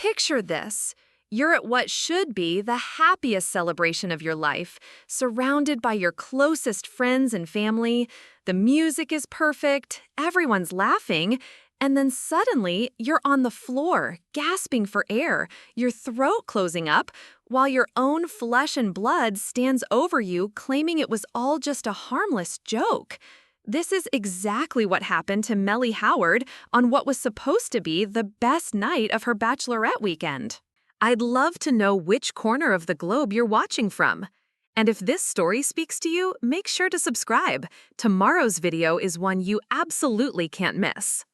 Picture this. You're at what should be the happiest celebration of your life, surrounded by your closest friends and family. The music is perfect, everyone's laughing, and then suddenly you're on the floor, gasping for air, your throat closing up, while your own flesh and blood stands over you, claiming it was all just a harmless joke. This is exactly what happened to Melly Howard on what was supposed to be the best night of her bachelorette weekend. I'd love to know which corner of the globe you're watching from. And if this story speaks to you, make sure to subscribe. Tomorrow's video is one you absolutely can't miss.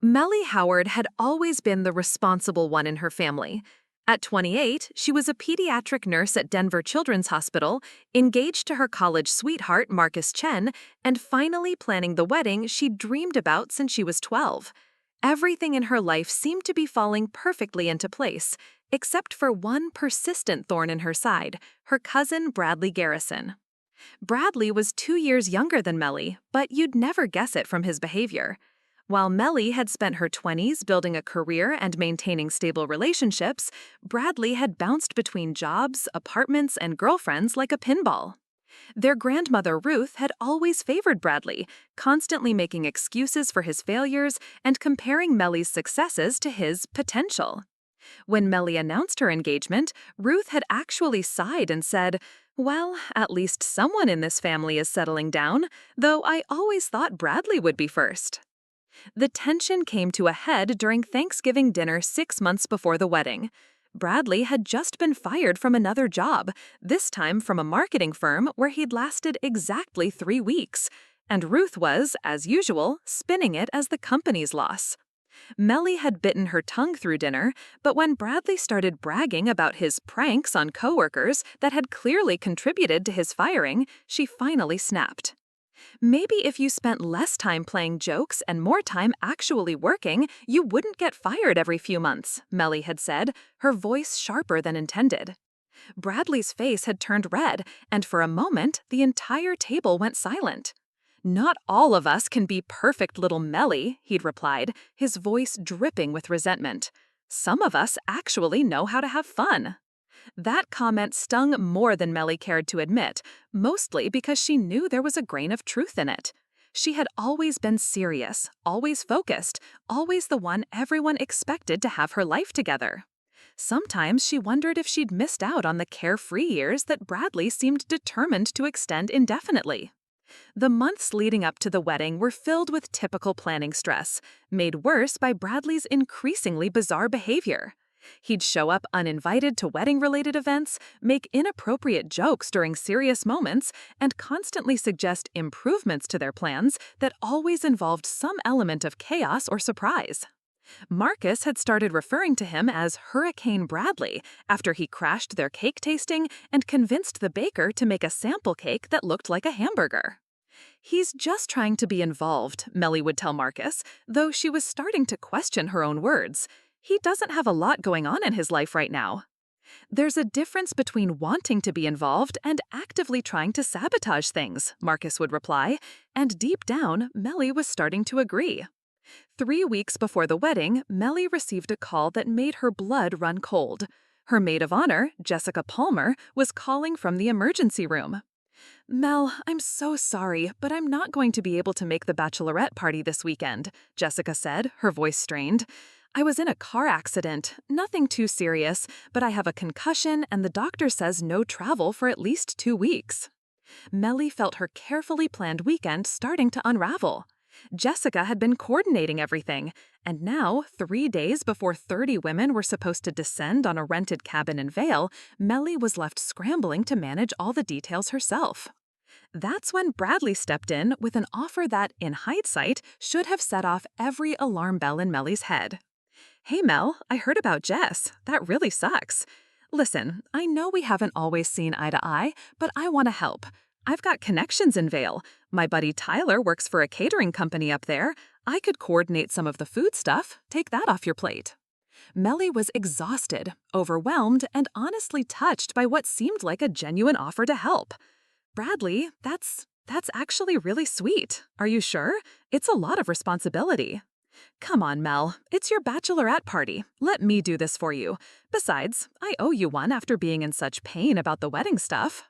Melly Howard had always been the responsible one in her family. At 28, she was a pediatric nurse at Denver Children's Hospital, engaged to her college sweetheart Marcus Chen, and finally planning the wedding she'd dreamed about since she was 12. Everything in her life seemed to be falling perfectly into place, except for one persistent thorn in her side, her cousin Bradley Garrison. Bradley was 2 years younger than Melly, but you'd never guess it from his behavior. While Melly had spent her 20s building a career and maintaining stable relationships, Bradley had bounced between jobs, apartments, and girlfriends like a pinball. Their grandmother Ruth had always favored Bradley, constantly making excuses for his failures and comparing Melly's successes to his potential. When Melly announced her engagement, Ruth had actually sighed and said, "Well, at least someone in this family is settling down, though I always thought Bradley would be first." The tension came to a head during Thanksgiving dinner 6 months before the wedding. Bradley had just been fired from another job, this time from a marketing firm where he'd lasted exactly 3 weeks, and Ruth was, as usual, spinning it as the company's loss. Melly had bitten her tongue through dinner, but when Bradley started bragging about his pranks on coworkers that had clearly contributed to his firing, she finally snapped. "Maybe if you spent less time playing jokes and more time actually working, you wouldn't get fired every few months," Melly had said, her voice sharper than intended. Bradley's face had turned red, and for a moment, the entire table went silent. "Not all of us can be perfect little Melly," he'd replied, his voice dripping with resentment. "Some of us actually know how to have fun." That comment stung more than Melly cared to admit, mostly because she knew there was a grain of truth in it. She had always been serious, always focused, always the one everyone expected to have her life together. Sometimes she wondered if she'd missed out on the carefree years that Bradley seemed determined to extend indefinitely. The months leading up to the wedding were filled with typical planning stress, made worse by Bradley's increasingly bizarre behavior. He'd show up uninvited to wedding-related events, make inappropriate jokes during serious moments, and constantly suggest improvements to their plans that always involved some element of chaos or surprise. Marcus had started referring to him as Hurricane Bradley after he crashed their cake tasting and convinced the baker to make a sample cake that looked like a hamburger. "He's just trying to be involved," Melly would tell Marcus, though she was starting to question her own words. "He doesn't have a lot going on in his life right now." "There's a difference between wanting to be involved and actively trying to sabotage things," Marcus would reply, and deep down, Melly was starting to agree. 3 weeks before the wedding, Melly received a call that made her blood run cold. Her maid of honor, Jessica Palmer, was calling from the emergency room. "Mel, I'm so sorry, but I'm not going to be able to make the bachelorette party this weekend," Jessica said, her voice strained. "I was in a car accident, nothing too serious, but I have a concussion and the doctor says no travel for at least 2 weeks." Melly felt her carefully planned weekend starting to unravel. Jessica had been coordinating everything, and now, 3 days before 30 women were supposed to descend on a rented cabin in Vail, Melly was left scrambling to manage all the details herself. That's when Bradley stepped in with an offer that, in hindsight, should have set off every alarm bell in Melly's head. "Hey Mel, I heard about Jess. That really sucks. Listen, I know we haven't always seen eye to eye, but I want to help. I've got connections in Vail. My buddy Tyler works for a catering company up there. I could coordinate some of the food stuff. Take that off your plate." Melly was exhausted, overwhelmed, and honestly touched by what seemed like a genuine offer to help. "Bradley, that's actually really sweet. Are you sure? It's a lot of responsibility." Come on, Mel. It's your bachelorette party. Let me do this for you. Besides, I owe you one after being in such pain about the wedding stuff.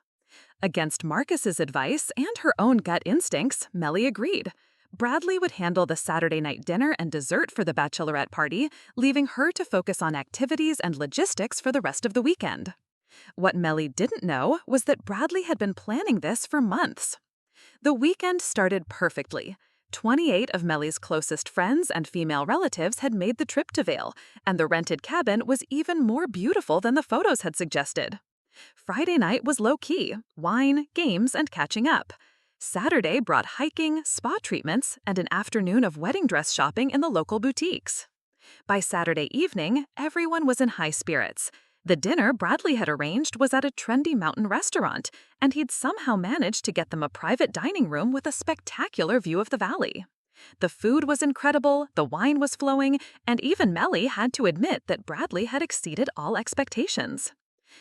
Against Marcus's advice and her own gut instincts, Melly agreed. Bradley would handle the Saturday night dinner and dessert for the bachelorette party, leaving her to focus on activities and logistics for the rest of the weekend. What Melly didn't know was that Bradley had been planning this for months. The weekend started perfectly. 28 of Melly's closest friends and female relatives had made the trip to Vail, and the rented cabin was even more beautiful than the photos had suggested. Friday night was low-key, wine, games, and catching up. Saturday brought hiking, spa treatments, and an afternoon of wedding dress shopping in the local boutiques. By Saturday evening, everyone was in high spirits. The dinner Bradley had arranged was at a trendy mountain restaurant, and he'd somehow managed to get them a private dining room with a spectacular view of the valley. The food was incredible, the wine was flowing, and even Melly had to admit that Bradley had exceeded all expectations.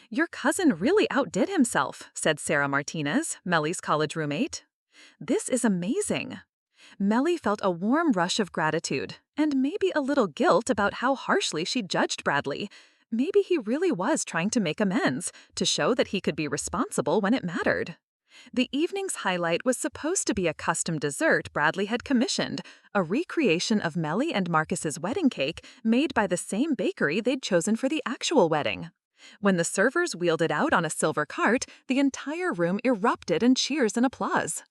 "Your cousin really outdid himself," said Sarah Martinez, Melly's college roommate. "This is amazing." Melly felt a warm rush of gratitude, and maybe a little guilt about how harshly she judged Bradley. Maybe he really was trying to make amends, to show that he could be responsible when it mattered. The evening's highlight was supposed to be a custom dessert Bradley had commissioned, a recreation of Melly and Marcus's wedding cake made by the same bakery they'd chosen for the actual wedding. When the servers wheeled it out on a silver cart, the entire room erupted in cheers and applause.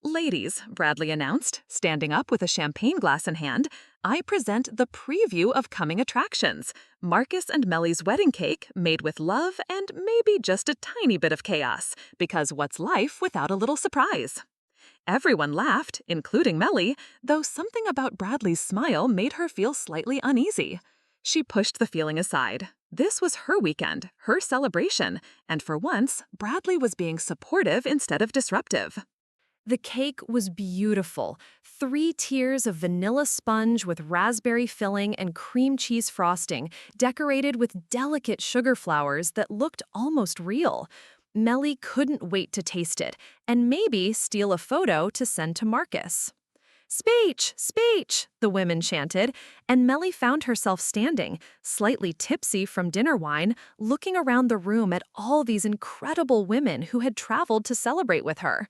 "Ladies," Bradley announced, standing up with a champagne glass in hand, "I present the preview of coming attractions, Marcus and Melly's wedding cake made with love and maybe just a tiny bit of chaos, because what's life without a little surprise?" Everyone laughed, including Melly, though something about Bradley's smile made her feel slightly uneasy. She pushed the feeling aside. This was her weekend, her celebration, and for once, Bradley was being supportive instead of disruptive. The cake was beautiful. 3 tiers of vanilla sponge with raspberry filling and cream cheese frosting, decorated with delicate sugar flowers that looked almost real. Melly couldn't wait to taste it, and maybe steal a photo to send to Marcus. "Speech! Speech!" the women chanted, and Melly found herself standing, slightly tipsy from dinner wine, looking around the room at all these incredible women who had traveled to celebrate with her.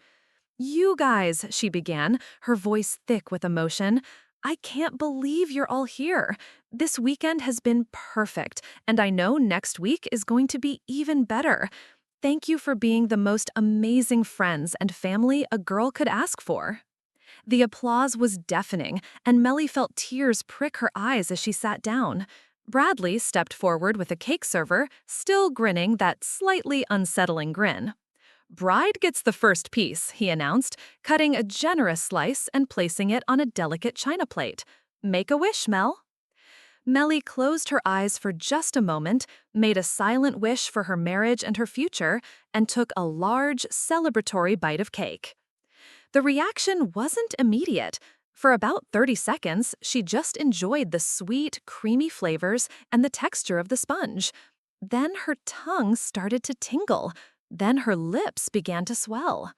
"You guys," she began, her voice thick with emotion, "I can't believe you're all here. This weekend has been perfect, and I know next week is going to be even better. Thank you for being the most amazing friends and family a girl could ask for." The applause was deafening, and Melly felt tears prick her eyes as she sat down. Bradley stepped forward with a cake server, still grinning that slightly unsettling grin. "Bride gets the first piece," he announced, cutting a generous slice and placing it on a delicate china plate. "Make a wish, Mel." Melly closed her eyes for just a moment, made a silent wish for her marriage and her future, and took a large, celebratory bite of cake. The reaction wasn't immediate. For about 30 seconds, she just enjoyed the sweet, creamy flavors and the texture of the sponge. Then her tongue started to tingle. Then her lips began to swell.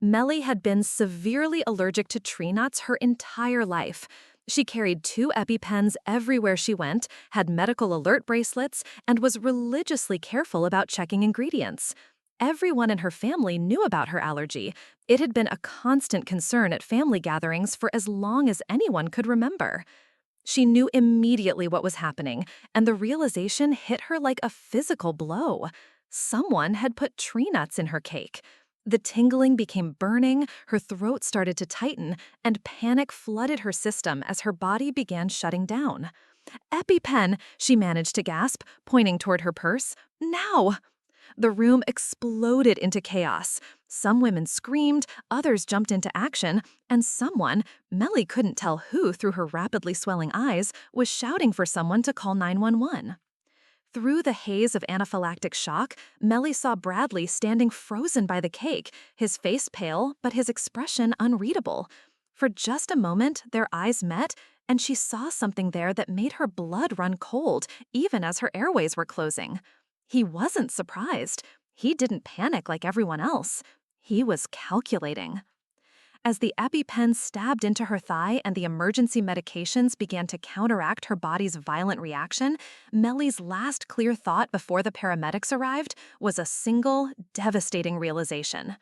Melly had been severely allergic to tree nuts her entire life. She carried 2 EpiPens everywhere she went, had medical alert bracelets, and was religiously careful about checking ingredients. Everyone in her family knew about her allergy. It had been a constant concern at family gatherings for as long as anyone could remember. She knew immediately what was happening, and the realization hit her like a physical blow. Someone had put tree nuts in her cake. The tingling became burning, her throat started to tighten, and panic flooded her system as her body began shutting down. "EpiPen," she managed to gasp, pointing toward her purse. "Now!" The room exploded into chaos. Some women screamed, others jumped into action, and someone, Melly couldn't tell who through her rapidly swelling eyes, was shouting for someone to call 911. Through the haze of anaphylactic shock, Melly saw Bradley standing frozen by the cake, his face pale, but his expression unreadable. For just a moment, their eyes met, and she saw something there that made her blood run cold, even as her airways were closing. He wasn't surprised. He didn't panic like everyone else. He was calculating. As the EpiPen stabbed into her thigh and the emergency medications began to counteract her body's violent reaction, Mellie's last clear thought before the paramedics arrived was a single, devastating realization.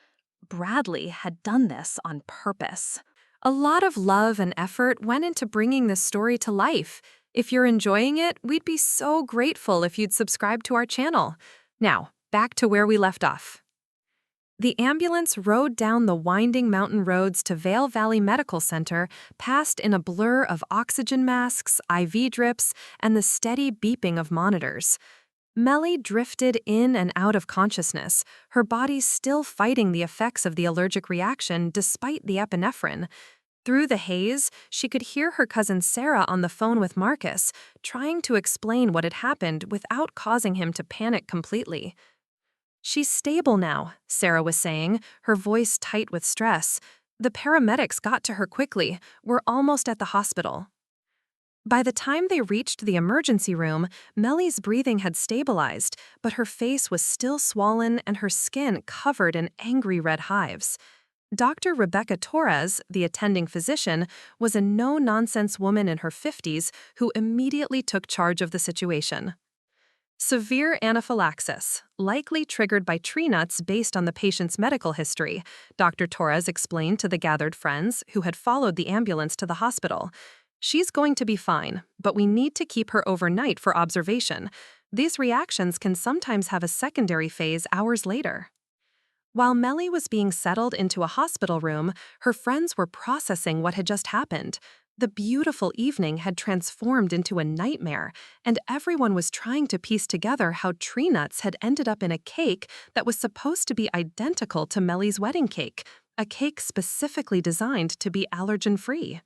Bradley had done this on purpose. A lot of love and effort went into bringing this story to life. If you're enjoying it, we'd be so grateful if you'd subscribe to our channel. Now, back to where we left off. The ambulance rode down the winding mountain roads to Vale Valley Medical Center, passed in a blur of oxygen masks, IV drips, and the steady beeping of monitors. Mellie drifted in and out of consciousness, her body still fighting the effects of the allergic reaction despite the epinephrine. Through the haze, she could hear her cousin Sarah on the phone with Marcus, trying to explain what had happened without causing him to panic completely. "She's stable now," Sarah was saying, her voice tight with stress. "The paramedics got to her quickly. We're almost at the hospital." By the time they reached the emergency room, Mellie's breathing had stabilized, but her face was still swollen and her skin covered in angry red hives. Dr. Rebecca Torres, the attending physician, was a no-nonsense woman in her 50s who immediately took charge of the situation. "Severe anaphylaxis, likely triggered by tree nuts based on the patient's medical history," Dr. Torres explained to the gathered friends who had followed the ambulance to the hospital. "She's going to be fine, but we need to keep her overnight for observation. These reactions can sometimes have a secondary phase hours later." While Mellie was being settled into a hospital room, her friends were processing what had just happened. The beautiful evening had transformed into a nightmare, and everyone was trying to piece together how tree nuts had ended up in a cake that was supposed to be identical to Mellie's wedding cake, a cake specifically designed to be allergen-free.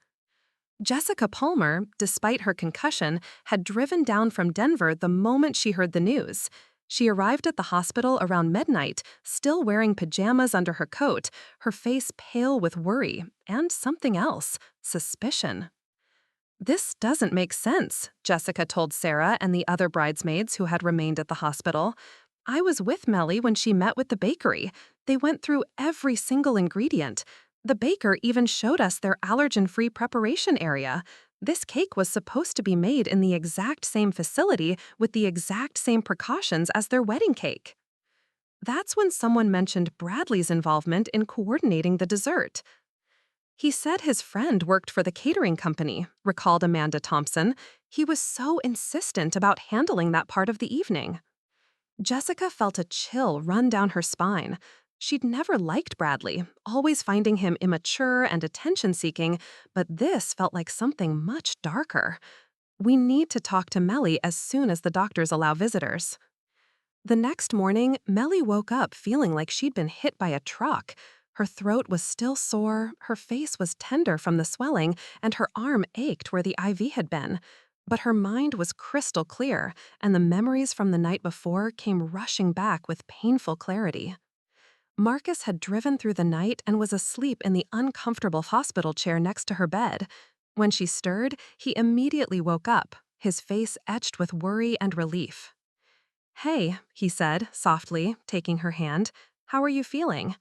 Jessica Palmer, despite her concussion, had driven down from Denver the moment she heard the news. She arrived at the hospital around midnight, still wearing pajamas under her coat, her face pale with worry and something else, suspicion. "This doesn't make sense," Jessica told Sarah and the other bridesmaids who had remained at the hospital. "I was with Mellie when she met with the bakery. They went through every single ingredient. The baker even showed us their allergen-free preparation area. This cake was supposed to be made in the exact same facility with the exact same precautions as their wedding cake." That's when someone mentioned Bradley's involvement in coordinating the dessert. "He said his friend worked for the catering company," recalled Amanda Thompson. "He was so insistent about handling that part of the evening." Jessica felt a chill run down her spine. She'd never liked Bradley, always finding him immature and attention-seeking, but this felt like something much darker. "We need to talk to Mellie as soon as the doctors allow visitors." The next morning, Mellie woke up feeling like she'd been hit by a truck. Her throat was still sore, her face was tender from the swelling, and her arm ached where the IV had been. But her mind was crystal clear, and the memories from the night before came rushing back with painful clarity. Marcus had driven through the night and was asleep in the uncomfortable hospital chair next to her bed. When she stirred, he immediately woke up, his face etched with worry and relief. "Hey," he said, softly, taking her hand. "How are you feeling?"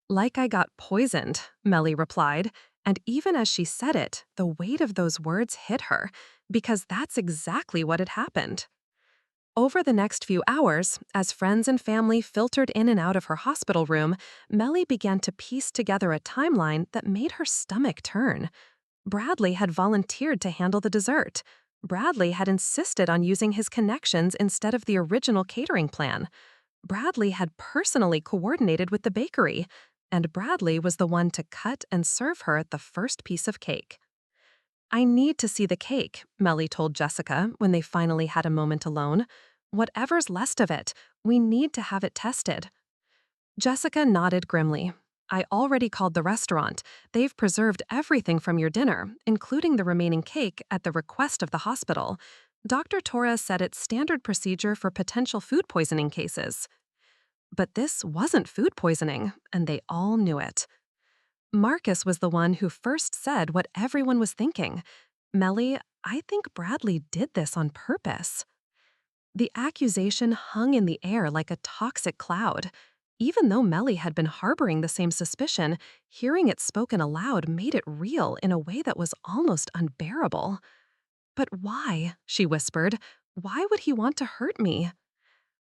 "Like I got poisoned," Mellie replied, and even as she said it, the weight of those words hit her, because that's exactly what had happened. Over the next few hours, as friends and family filtered in and out of her hospital room, Mellie began to piece together a timeline that made her stomach turn. Bradley had volunteered to handle the dessert. Bradley had insisted on using his connections instead of the original catering plan. Bradley had personally coordinated with the bakery, and Bradley was the one to cut and serve her the first piece of cake. "I need to see the cake," Mellie told Jessica when they finally had a moment alone. "Whatever's left of it, we need to have it tested." Jessica nodded grimly. "I already called the restaurant. They've preserved everything from your dinner, including the remaining cake, at the request of the hospital. Dr. Torres said it's standard procedure for potential food poisoning cases." But this wasn't food poisoning, and they all knew it. Marcus was the one who first said what everyone was thinking. "Mellie, I think Bradley did this on purpose." The accusation hung in the air like a toxic cloud. Even though Melly had been harboring the same suspicion, hearing it spoken aloud made it real in a way that was almost unbearable. "But why?" she whispered. "Why would he want to hurt me?"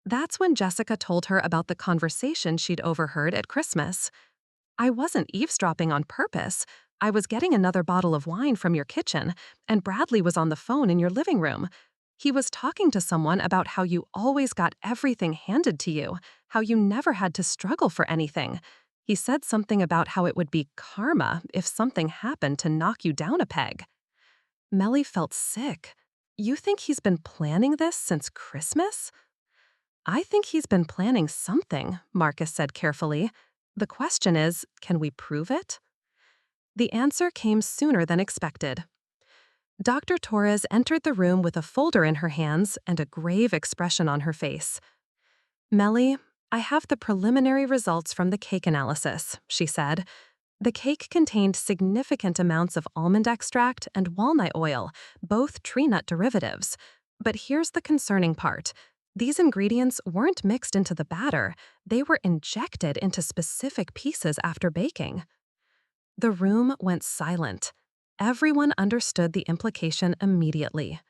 That's when Jessica told her about the conversation she'd overheard at Christmas. "I wasn't eavesdropping on purpose. I was getting another bottle of wine from your kitchen, and Bradley was on the phone in your living room. He was talking to someone about how you always got everything handed to you, how you never had to struggle for anything. He said something about how it would be karma if something happened to knock you down a peg." Melly felt sick. "You think he's been planning this since Christmas?" "I think he's been planning something," Marcus said carefully. "The question is, can we prove it?" The answer came sooner than expected. Dr. Torres entered the room with a folder in her hands and a grave expression on her face. "Melly, I have the preliminary results from the cake analysis," she said. The cake contained significant amounts of almond extract and walnut oil, both tree nut derivatives. But here's the concerning part. These ingredients weren't mixed into the batter, they were injected into specific pieces after baking. The room went silent. Everyone understood the implication immediately.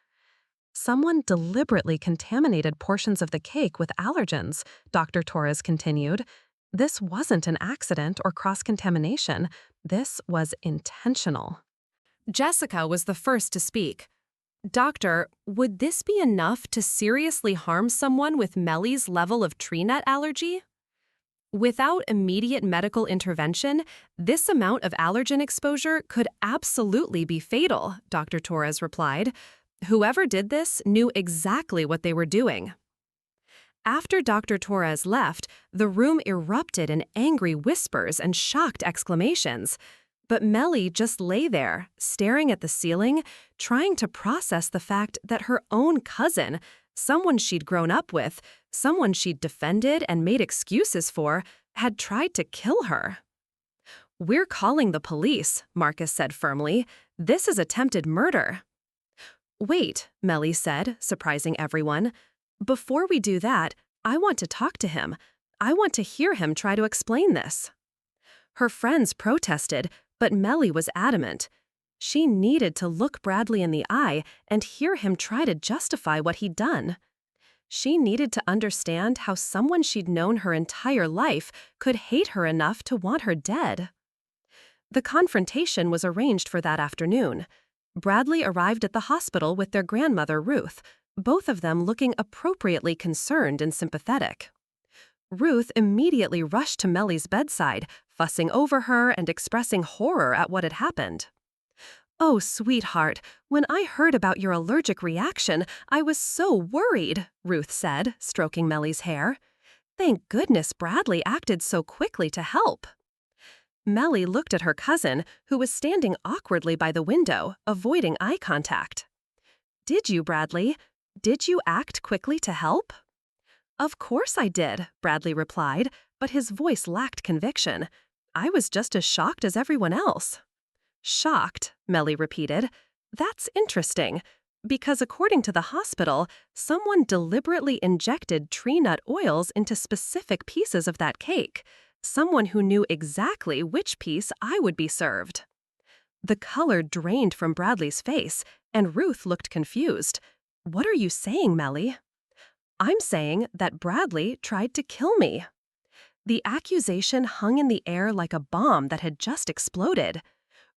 "Someone deliberately contaminated portions of the cake with allergens," Dr. Torres continued. "This wasn't an accident or cross-contamination. This was intentional." Jessica was the first to speak. "Doctor, would this be enough to seriously harm someone with Melly's level of tree nut allergy?" "Without immediate medical intervention, this amount of allergen exposure could absolutely be fatal," Dr. Torres replied. "Whoever did this knew exactly what they were doing." After Dr. Torres left, the room erupted in angry whispers and shocked exclamations. But Melly just lay there, staring at the ceiling, trying to process the fact that her own cousin, someone she'd grown up with, someone she'd defended and made excuses for, had tried to kill her. "We're calling the police," Marcus said firmly. "This is attempted murder." "Wait," Melly said, surprising everyone. "Before we do that, I want to talk to him. I want to hear him try to explain this." Her friends protested, but Melly was adamant. She needed to look Bradley in the eye and hear him try to justify what he'd done. She needed to understand how someone she'd known her entire life could hate her enough to want her dead. The confrontation was arranged for that afternoon. Bradley arrived at the hospital with their grandmother, Ruth, both of them looking appropriately concerned and sympathetic. Ruth immediately rushed to Melly's bedside, fussing over her and expressing horror at what had happened. "Oh, sweetheart, when I heard about your allergic reaction, I was so worried," Ruth said, stroking Melly's hair. "Thank goodness Bradley acted so quickly to help." Melly looked at her cousin, who was standing awkwardly by the window, avoiding eye contact. "Did you, Bradley? Did you act quickly to help?" "Of course I did," Bradley replied, but his voice lacked conviction. "I was just as shocked as everyone else." "Shocked," Melly repeated. "That's interesting, because according to the hospital, someone deliberately injected tree nut oils into specific pieces of that cake, someone who knew exactly which piece I would be served." The color drained from Bradley's face, and Ruth looked confused. "What are you saying, Melly?" "I'm saying that Bradley tried to kill me." The accusation hung in the air like a bomb that had just exploded.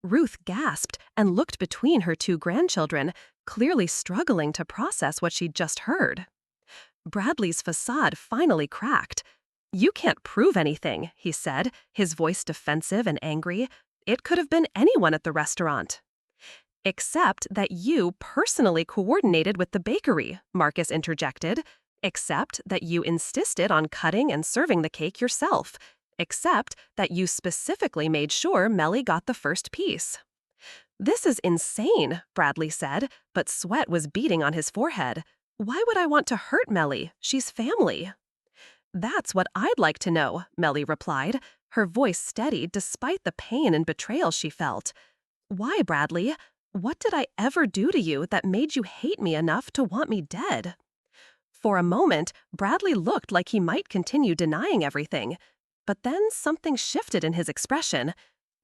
Ruth gasped and looked between her two grandchildren, clearly struggling to process what she'd just heard. Bradley's facade finally cracked. "You can't prove anything," he said, his voice defensive and angry. "It could have been anyone at the restaurant." "Except that you personally coordinated with the bakery," Marcus interjected. "Except that you insisted on cutting and serving the cake yourself. Except that you specifically made sure Melly got the first piece." "This is insane," Bradley said, but sweat was beading on his forehead. "Why would I want to hurt Melly? She's family." "That's what I'd like to know," Melly replied, her voice steady despite the pain and betrayal she felt. "Why, Bradley? What did I ever do to you that made you hate me enough to want me dead?" For a moment, Bradley looked like he might continue denying everything, But then something shifted in his expression.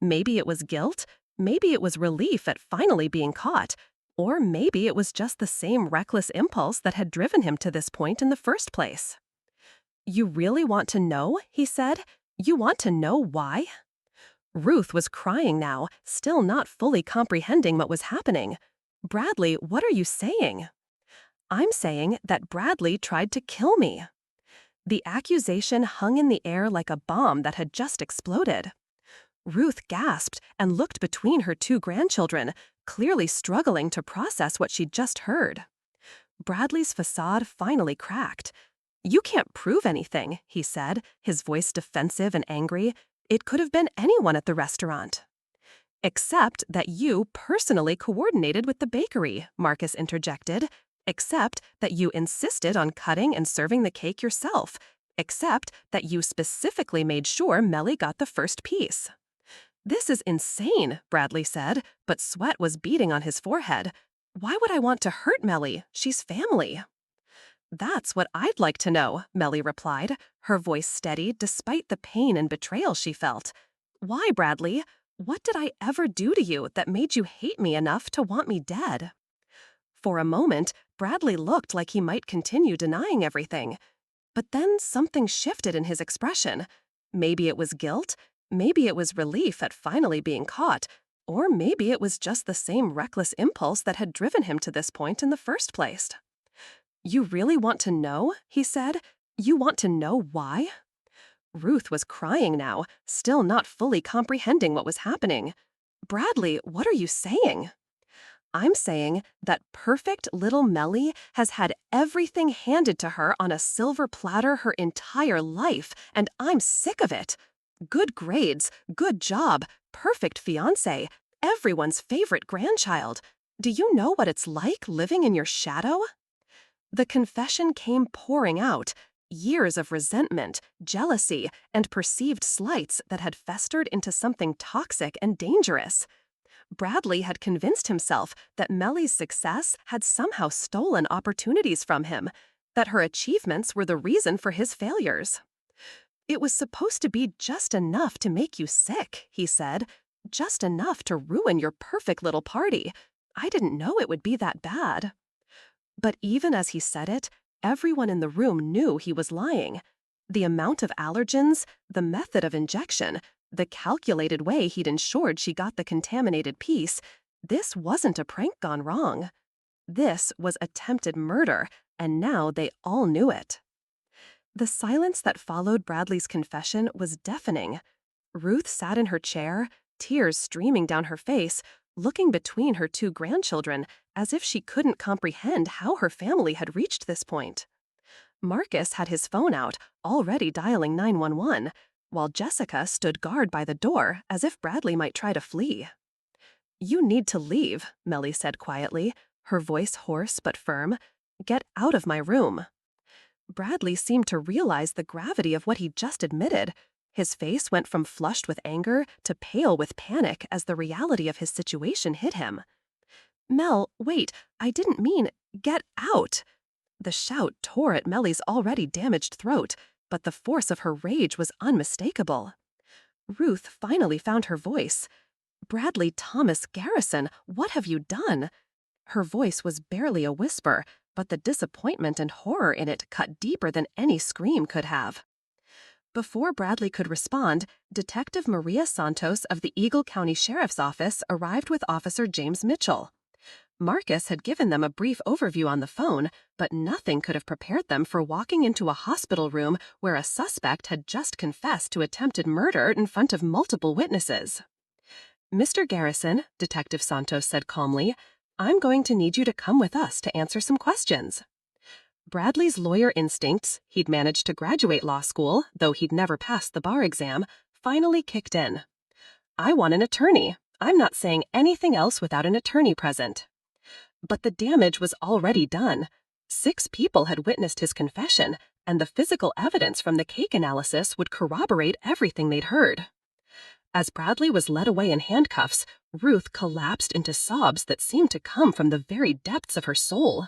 Maybe it was guilt, maybe it was relief at finally being caught, or maybe it was just the same reckless impulse that had driven him to this point in the first place. "You really want to know?" he said. "You want to know why?" Ruth was crying now, still not fully comprehending what was happening. "Bradley, what are you saying?" "I'm saying that Bradley tried to kill me." The accusation hung in the air like a bomb that had just exploded. Ruth gasped and looked between her two grandchildren, clearly struggling to process what she'd just heard. Bradley's facade finally cracked. "You can't prove anything," he said, his voice defensive and angry. "It could have been anyone at the restaurant." "Except that you personally coordinated with the bakery," Marcus interjected. "Except that you insisted on cutting and serving the cake yourself. Except that you specifically made sure Melly got the first piece." "This is insane," Bradley said, but sweat was beading on his forehead. "Why would I want to hurt Melly? She's family." "That's what I'd like to know," Melly replied, her voice steady despite the pain and betrayal she felt. "Why, Bradley? What did I ever do to you that made you hate me enough to want me dead?" For a moment, Bradley looked like he might continue denying everything. But then something shifted in his expression. Maybe it was guilt, maybe it was relief at finally being caught, or maybe it was just the same reckless impulse that had driven him to this point in the first place. "You really want to know?" he said. "You want to know why?" Ruth was crying now, still not fully comprehending what was happening. "Bradley, what are you saying?" "I'm saying that perfect little Melly has had everything handed to her on a silver platter her entire life, and I'm sick of it. Good grades, good job, perfect fiancé, everyone's favorite grandchild. Do you know what it's like living in your shadow?" The confession came pouring out. Years of resentment, jealousy, and perceived slights that had festered into something toxic and dangerous. Bradley had convinced himself that Melly's success had somehow stolen opportunities from him, that her achievements were the reason for his failures. "It was supposed to be just enough to make you sick," he said. "Just enough to ruin your perfect little party. I didn't know it would be that bad." But even as he said it, everyone in the room knew he was lying. The amount of allergens, the method of injection, the calculated way he'd ensured she got the contaminated piece, this wasn't a prank gone wrong. This was attempted murder, and now they all knew it. The silence that followed Bradley's confession was deafening. Ruth sat in her chair, tears streaming down her face, looking between her two grandchildren as if she couldn't comprehend how her family had reached this point. Marcus had his phone out, already dialing 911, while Jessica stood guard by the door as if Bradley might try to flee. "You need to leave," Melly said quietly, her voice hoarse but firm. "Get out of my room." Bradley seemed to realize the gravity of what he'd just admitted. His face went from flushed with anger to pale with panic as the reality of his situation hit him. "Mel, wait, I didn't mean, get out." The shout tore at Melly's already damaged throat, but the force of her rage was unmistakable. Ruth finally found her voice. "Bradley Thomas Garrison, what have you done?" Her voice was barely a whisper, but the disappointment and horror in it cut deeper than any scream could have. Before Bradley could respond, Detective Maria Santos of the Eagle County Sheriff's Office arrived with Officer James Mitchell. Marcus had given them a brief overview on the phone, but nothing could have prepared them for walking into a hospital room where a suspect had just confessed to attempted murder in front of multiple witnesses. "Mr. Garrison," Detective Santos said calmly, "I'm going to need you to come with us to answer some questions." Bradley's lawyer instincts, he'd managed to graduate law school, though he'd never passed the bar exam, finally kicked in. "I want an attorney. I'm not saying anything else without an attorney present." But the damage was already done. 6 people had witnessed his confession, and the physical evidence from the cake analysis would corroborate everything they'd heard. As Bradley was led away in handcuffs, Ruth collapsed into sobs that seemed to come from the very depths of her soul.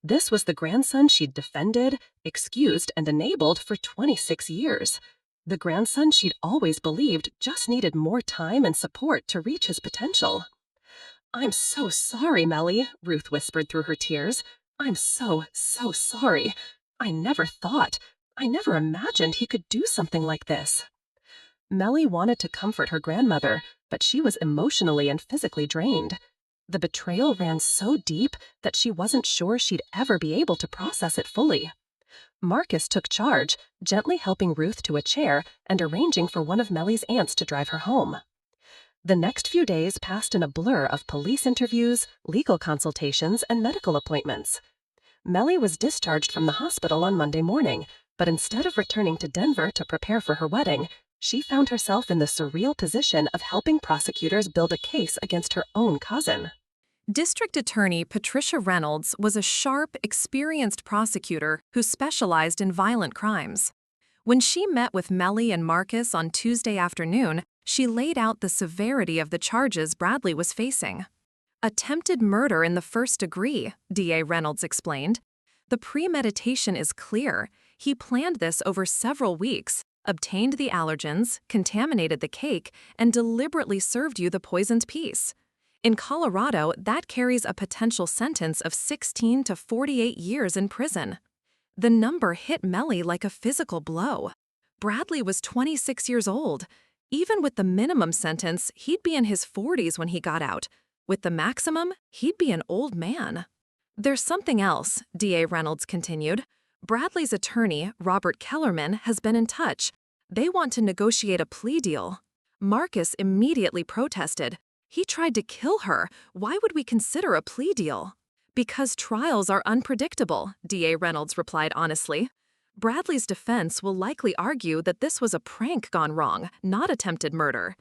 This was the grandson she'd defended, excused, and enabled for 26 years. The grandson she'd always believed just needed more time and support to reach his potential. "I'm so sorry, Melly," Ruth whispered through her tears. "I'm so sorry. I never imagined he could do something like this." Melly wanted to comfort her grandmother, but she was emotionally and physically drained. The betrayal ran so deep that she wasn't sure she'd ever be able to process it fully. Marcus took charge, gently helping Ruth to a chair and arranging for one of Melly's aunts to drive her home. The next few days passed in a blur of police interviews, legal consultations, and medical appointments. Melly was discharged from the hospital on Monday morning, but instead of returning to Denver to prepare for her wedding, she found herself in the surreal position of helping prosecutors build a case against her own cousin. District Attorney Patricia Reynolds was a sharp, experienced prosecutor who specialized in violent crimes. When she met with Melly and Marcus on Tuesday afternoon, she laid out the severity of the charges Bradley was facing. Attempted murder in the first degree, DA Reynolds explained. The premeditation is clear. He planned this over several weeks, obtained the allergens, contaminated the cake, and deliberately served you the poisoned piece. In Colorado, that carries a potential sentence of 16 to 48 years in prison. The number hit Melly like a physical blow. Bradley was 26 years old. Even with the minimum sentence, he'd be in his 40s when he got out. With the maximum, he'd be an old man. There's something else, DA Reynolds continued. Bradley's attorney, Robert Kellerman, has been in touch. They want to negotiate a plea deal. Marcus immediately protested. He tried to kill her. Why would we consider a plea deal? Because trials are unpredictable, DA Reynolds replied honestly. Bradley's defense will likely argue that this was a prank gone wrong, not attempted murder.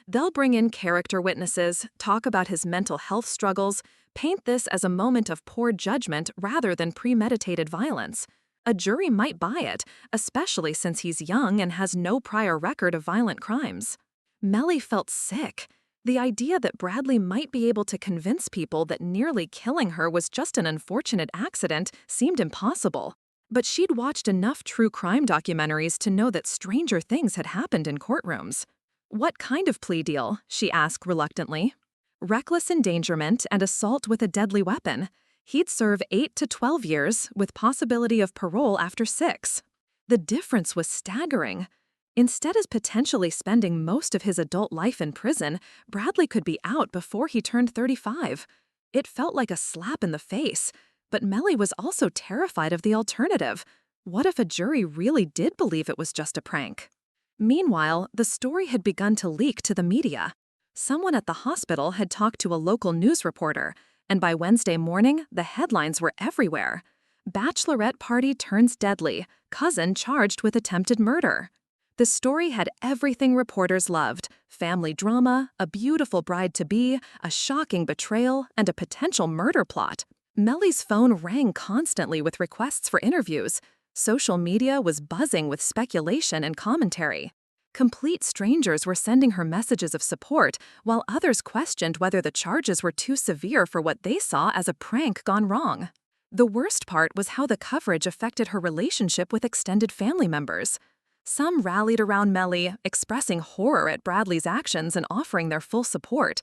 They'll bring in character witnesses, talk about his mental health struggles, paint this as a moment of poor judgment rather than premeditated violence. A jury might buy it, especially since he's young and has no prior record of violent crimes. Melly felt sick. The idea that Bradley might be able to convince people that nearly killing her was just an unfortunate accident seemed impossible. But she'd watched enough true crime documentaries to know that stranger things had happened in courtrooms. "What kind of plea deal?" she asked reluctantly. "Reckless endangerment and assault with a deadly weapon. He'd serve 8 to 12 years, with possibility of parole after 6. The difference was staggering. Instead of potentially spending most of his adult life in prison, Bradley could be out before he turned 35. It felt like a slap in the face, but Melly was also terrified of the alternative. What if a jury really did believe it was just a prank? Meanwhile, the story had begun to leak to the media. Someone at the hospital had talked to a local news reporter, and by Wednesday morning, the headlines were everywhere. Bachelorette party turns deadly, cousin charged with attempted murder. The story had everything reporters loved: family drama, a beautiful bride-to-be, a shocking betrayal, and a potential murder plot. Melly's phone rang constantly with requests for interviews. Social media was buzzing with speculation and commentary. Complete strangers were sending her messages of support, while others questioned whether the charges were too severe for what they saw as a prank gone wrong. The worst part was how the coverage affected her relationship with extended family members. Some rallied around Melly, expressing horror at Bradley's actions and offering their full support.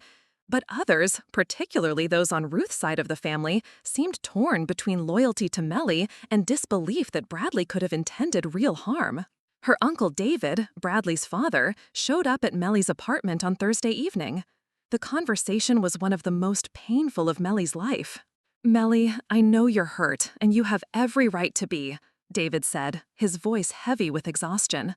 But others, particularly those on Ruth's side of the family, seemed torn between loyalty to Melly and disbelief that Bradley could have intended real harm. Her uncle David, Bradley's father, showed up at Melly's apartment on Thursday evening. The conversation was one of the most painful of Melly's life. "Melly, I know you're hurt, and you have every right to be," David said, his voice heavy with exhaustion.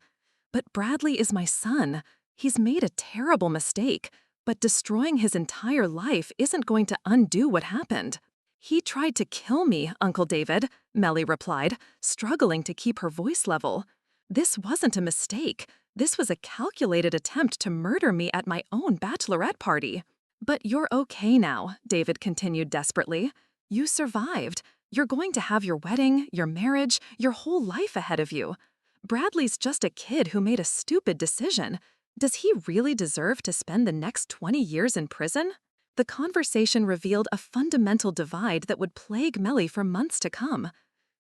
"But Bradley is my son. He's made a terrible mistake, but destroying his entire life isn't going to undo what happened." "He tried to kill me, Uncle David," Melly replied, struggling to keep her voice level. "This wasn't a mistake. This was a calculated attempt to murder me at my own bachelorette party." "But you're okay now," David continued desperately. "You survived. You're going to have your wedding, your marriage, your whole life ahead of you. Bradley's just a kid who made a stupid decision. Does he really deserve to spend the next 20 years in prison?" The conversation revealed a fundamental divide that would plague Melly for months to come.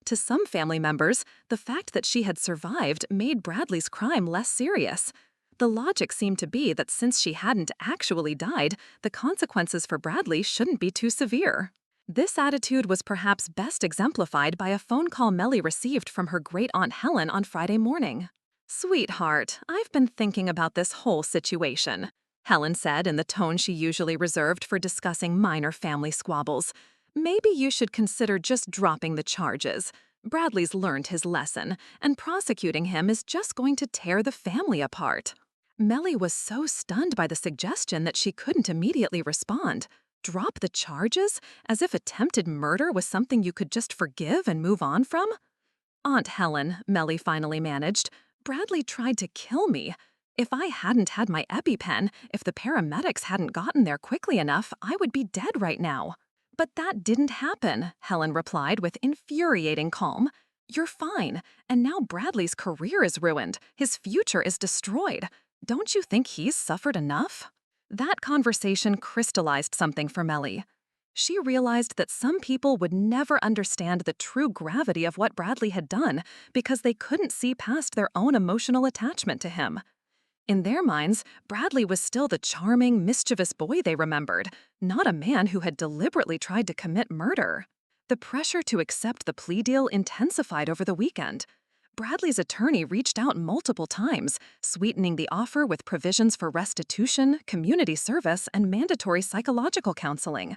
To some family members, the fact that she had survived made Bradley's crime less serious. The logic seemed to be that since she hadn't actually died, the consequences for Bradley shouldn't be too severe. This attitude was perhaps best exemplified by a phone call Melly received from her great-aunt Helen on Friday morning. "Sweetheart, I've been thinking about this whole situation," Helen said in the tone she usually reserved for discussing minor family squabbles. "Maybe you should consider just dropping the charges. Bradley's learned his lesson, and prosecuting him is just going to tear the family apart." Melly was so stunned by the suggestion that she couldn't immediately respond. Drop the charges? As if attempted murder was something you could just forgive and move on from? "Aunt Helen," Melly finally managed, "Bradley tried to kill me. If I hadn't had my EpiPen, if the paramedics hadn't gotten there quickly enough, I would be dead right now." "But that didn't happen," Helen replied with infuriating calm. "You're fine, and now Bradley's career is ruined. His future is destroyed. Don't you think he's suffered enough?" That conversation crystallized something for Melly. She realized that some people would never understand the true gravity of what Bradley had done because they couldn't see past their own emotional attachment to him. In their minds, Bradley was still the charming, mischievous boy they remembered, not a man who had deliberately tried to commit murder. The pressure to accept the plea deal intensified over the weekend. Bradley's attorney reached out multiple times, sweetening the offer with provisions for restitution, community service, and mandatory psychological counseling.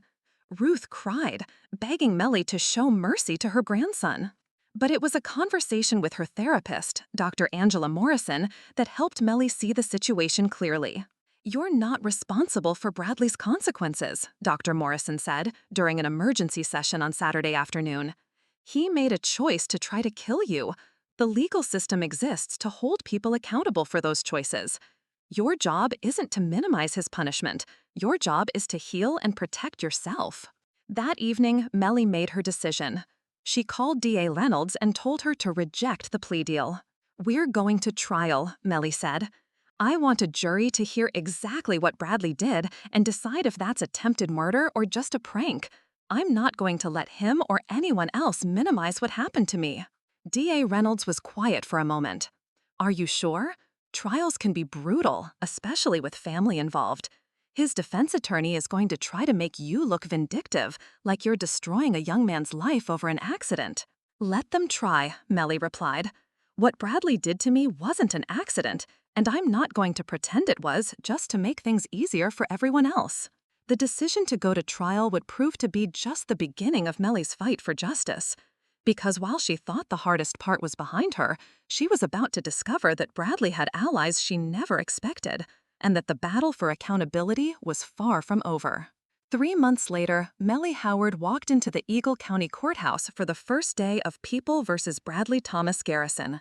Ruth cried, begging Melly to show mercy to her grandson. But it was a conversation with her therapist, Dr. Angela Morrison, that helped Melly see the situation clearly. "You're not responsible for Bradley's consequences," Dr. Morrison said during an emergency session on Saturday afternoon. "He made a choice to try to kill you. The legal system exists to hold people accountable for those choices. Your job isn't to minimize his punishment. Your job is to heal and protect yourself." That evening, Melly made her decision. She called DA Reynolds and told her to reject the plea deal. "We're going to trial," Melly said. "I want a jury to hear exactly what Bradley did and decide if that's attempted murder or just a prank. I'm not going to let him or anyone else minimize what happened to me." DA Reynolds was quiet for a moment. "Are you sure? Trials can be brutal, especially with family involved. His defense attorney is going to try to make you look vindictive, like you're destroying a young man's life over an accident." "Let them try," Melly replied. "What Bradley did to me wasn't an accident, and I'm not going to pretend it was just to make things easier for everyone else." The decision to go to trial would prove to be just the beginning of Melly's fight for justice. Because while she thought the hardest part was behind her, she was about to discover that Bradley had allies she never expected, and that the battle for accountability was far from over. 3 months later, Melly Howard walked into the Eagle County Courthouse for the first day of People versus Bradley Thomas Garrison.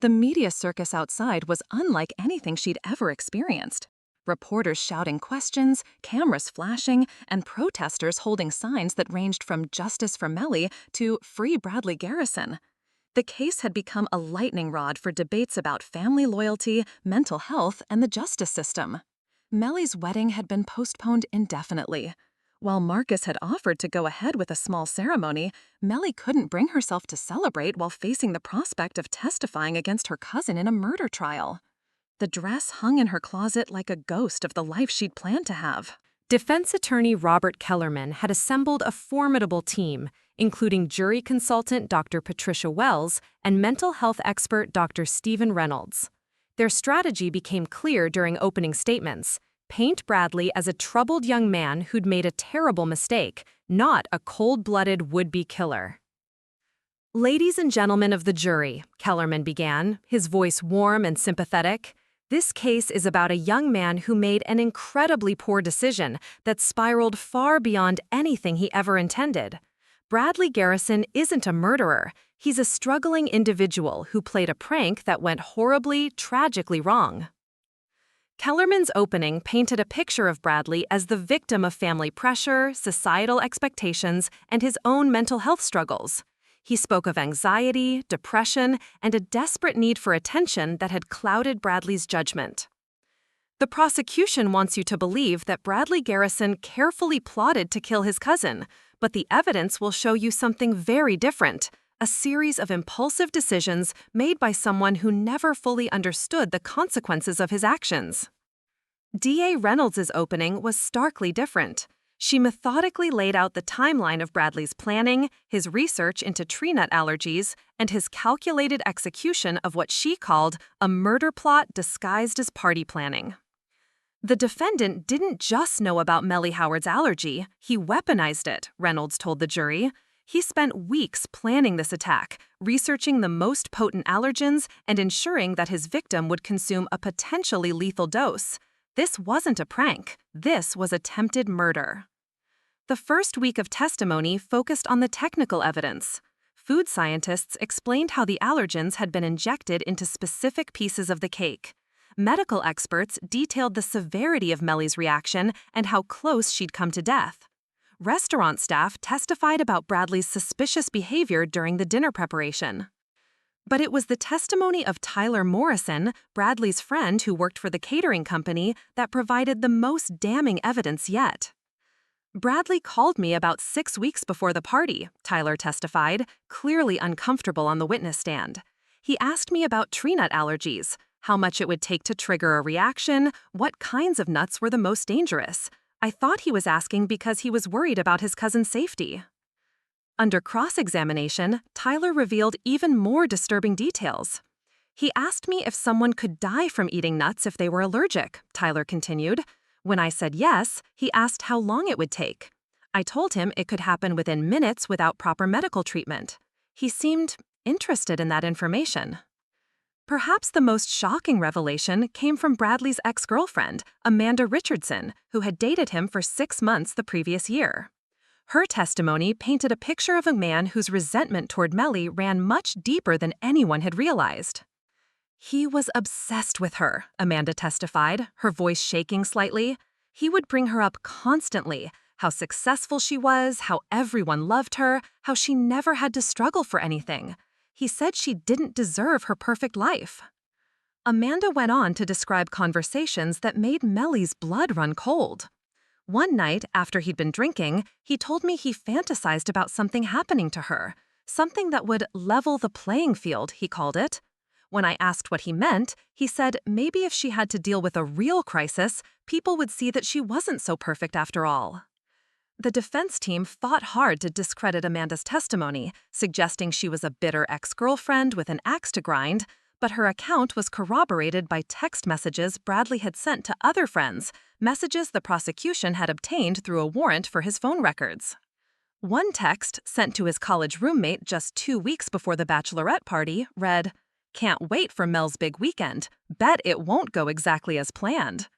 The media circus outside was unlike anything she'd ever experienced. Reporters shouting questions, cameras flashing, and protesters holding signs that ranged from "Justice for Melly" to "Free Bradley Garrison." The case had become a lightning rod for debates about family loyalty, mental health, and the justice system. Melly's wedding had been postponed indefinitely. While Marcus had offered to go ahead with a small ceremony, Melly couldn't bring herself to celebrate while facing the prospect of testifying against her cousin in a murder trial. The dress hung in her closet like a ghost of the life she'd planned to have. Defense attorney Robert Kellerman had assembled a formidable team, including jury consultant Dr. Patricia Wells and mental health expert Dr. Stephen Reynolds. Their strategy became clear during opening statements: paint Bradley as a troubled young man who'd made a terrible mistake, not a cold-blooded would-be killer. "Ladies and gentlemen of the jury," Kellerman began, his voice warm and sympathetic, "this case is about a young man who made an incredibly poor decision that spiraled far beyond anything he ever intended. Bradley Garrison isn't a murderer. He's a struggling individual who played a prank that went horribly, tragically wrong." Kellerman's opening painted a picture of Bradley as the victim of family pressure, societal expectations, and his own mental health struggles. He spoke of anxiety, depression, and a desperate need for attention that had clouded Bradley's judgment. "The prosecution wants you to believe that Bradley Garrison carefully plotted to kill his cousin, but the evidence will show you something very different: a series of impulsive decisions made by someone who never fully understood the consequences of his actions. D.A. Reynolds' opening was starkly different. She methodically laid out the timeline of Bradley's planning, his research into tree nut allergies, and his calculated execution of what she called a murder plot disguised as party planning. The defendant didn't just know about Melly Howard's allergy, he weaponized it, Reynolds told the jury. He spent weeks planning this attack, researching the most potent allergens and ensuring that his victim would consume a potentially lethal dose. This wasn't a prank. This was attempted murder. The first week of testimony focused on the technical evidence. Food scientists explained how the allergens had been injected into specific pieces of the cake. Medical experts detailed the severity of Melly's reaction and how close she'd come to death. Restaurant staff testified about Bradley's suspicious behavior during the dinner preparation. But it was the testimony of Tyler Morrison, Bradley's friend who worked for the catering company, that provided the most damning evidence yet. Bradley called me about 6 weeks before the party, Tyler testified, clearly uncomfortable on the witness stand. He asked me about tree nut allergies, how much it would take to trigger a reaction, what kinds of nuts were the most dangerous. I thought he was asking because he was worried about his cousin's safety. Under cross-examination, Tyler revealed even more disturbing details. He asked me if someone could die from eating nuts if they were allergic, Tyler continued. When I said yes, he asked how long it would take. I told him it could happen within minutes without proper medical treatment. He seemed interested in that information. Perhaps the most shocking revelation came from Bradley's ex-girlfriend, Amanda Richardson, who had dated him for 6 months the previous year. Her testimony painted a picture of a man whose resentment toward Melly ran much deeper than anyone had realized. He was obsessed with her, Amanda testified, her voice shaking slightly. He would bring her up constantly, how successful she was, how everyone loved her, how she never had to struggle for anything. He said she didn't deserve her perfect life. Amanda went on to describe conversations that made Melly's blood run cold. One night, after he'd been drinking, he told me he fantasized about something happening to her, something that would level the playing field, he called it. When I asked what he meant, he said maybe if she had to deal with a real crisis, people would see that she wasn't so perfect after all. The defense team fought hard to discredit Amanda's testimony, suggesting she was a bitter ex-girlfriend with an axe to grind, but her account was corroborated by text messages Bradley had sent to other friends, messages the prosecution had obtained through a warrant for his phone records. One text, sent to his college roommate just 2 weeks before the bachelorette party, read, "Can't wait for Mel's big weekend. Bet it won't go exactly as planned."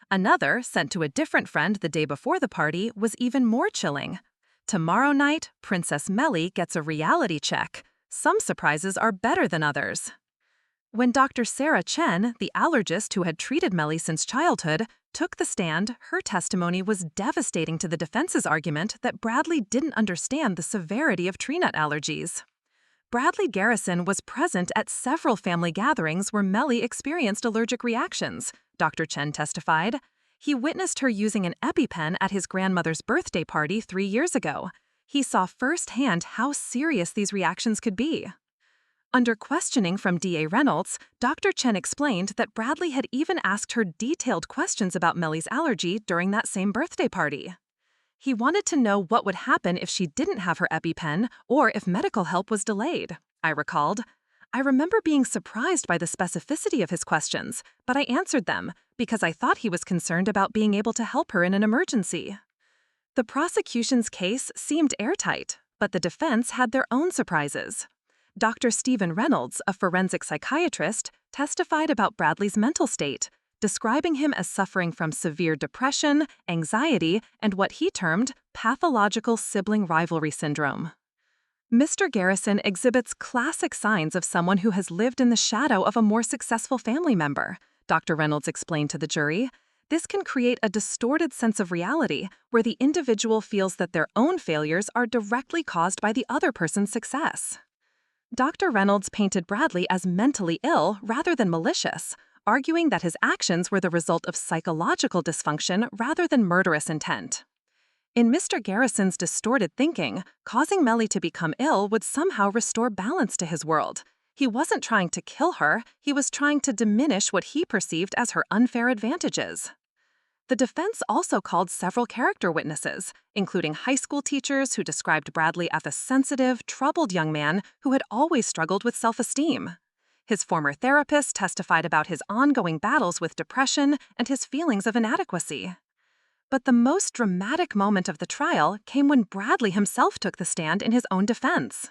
Another, sent to a different friend the day before the party, was even more chilling. "Tomorrow night, Princess Melly gets a reality check. Some surprises are better than others." When Dr. Sarah Chen, the allergist who had treated Melly since childhood, took the stand, her testimony was devastating to the defense's argument that Bradley didn't understand the severity of tree nut allergies. Bradley Garrison was present at several family gatherings where Melly experienced allergic reactions, Dr. Chen testified. He witnessed her using an EpiPen at his grandmother's birthday party 3 years ago. He saw firsthand how serious these reactions could be. Under questioning from D.A. Reynolds, Dr. Chen explained that Bradley had even asked her detailed questions about Melly's allergy during that same birthday party. He wanted to know what would happen if she didn't have her EpiPen or if medical help was delayed, I recalled. I remember being surprised by the specificity of his questions, but I answered them because I thought he was concerned about being able to help her in an emergency. The prosecution's case seemed airtight, but the defense had their own surprises. Dr. Stephen Reynolds, a forensic psychiatrist, testified about Bradley's mental state, describing him as suffering from severe depression, anxiety, and what he termed pathological sibling rivalry syndrome. Mr. Garrison exhibits classic signs of someone who has lived in the shadow of a more successful family member, Dr. Reynolds explained to the jury. This can create a distorted sense of reality where the individual feels that their own failures are directly caused by the other person's success. Dr. Reynolds painted Bradley as mentally ill rather than malicious, arguing that his actions were the result of psychological dysfunction rather than murderous intent. In Mr. Garrison's distorted thinking, causing Melly to become ill would somehow restore balance to his world. He wasn't trying to kill her, he was trying to diminish what he perceived as her unfair advantages. The defense also called several character witnesses, including high school teachers who described Bradley as a sensitive, troubled young man who had always struggled with self-esteem. His former therapist testified about his ongoing battles with depression and his feelings of inadequacy. But the most dramatic moment of the trial came when Bradley himself took the stand in his own defense.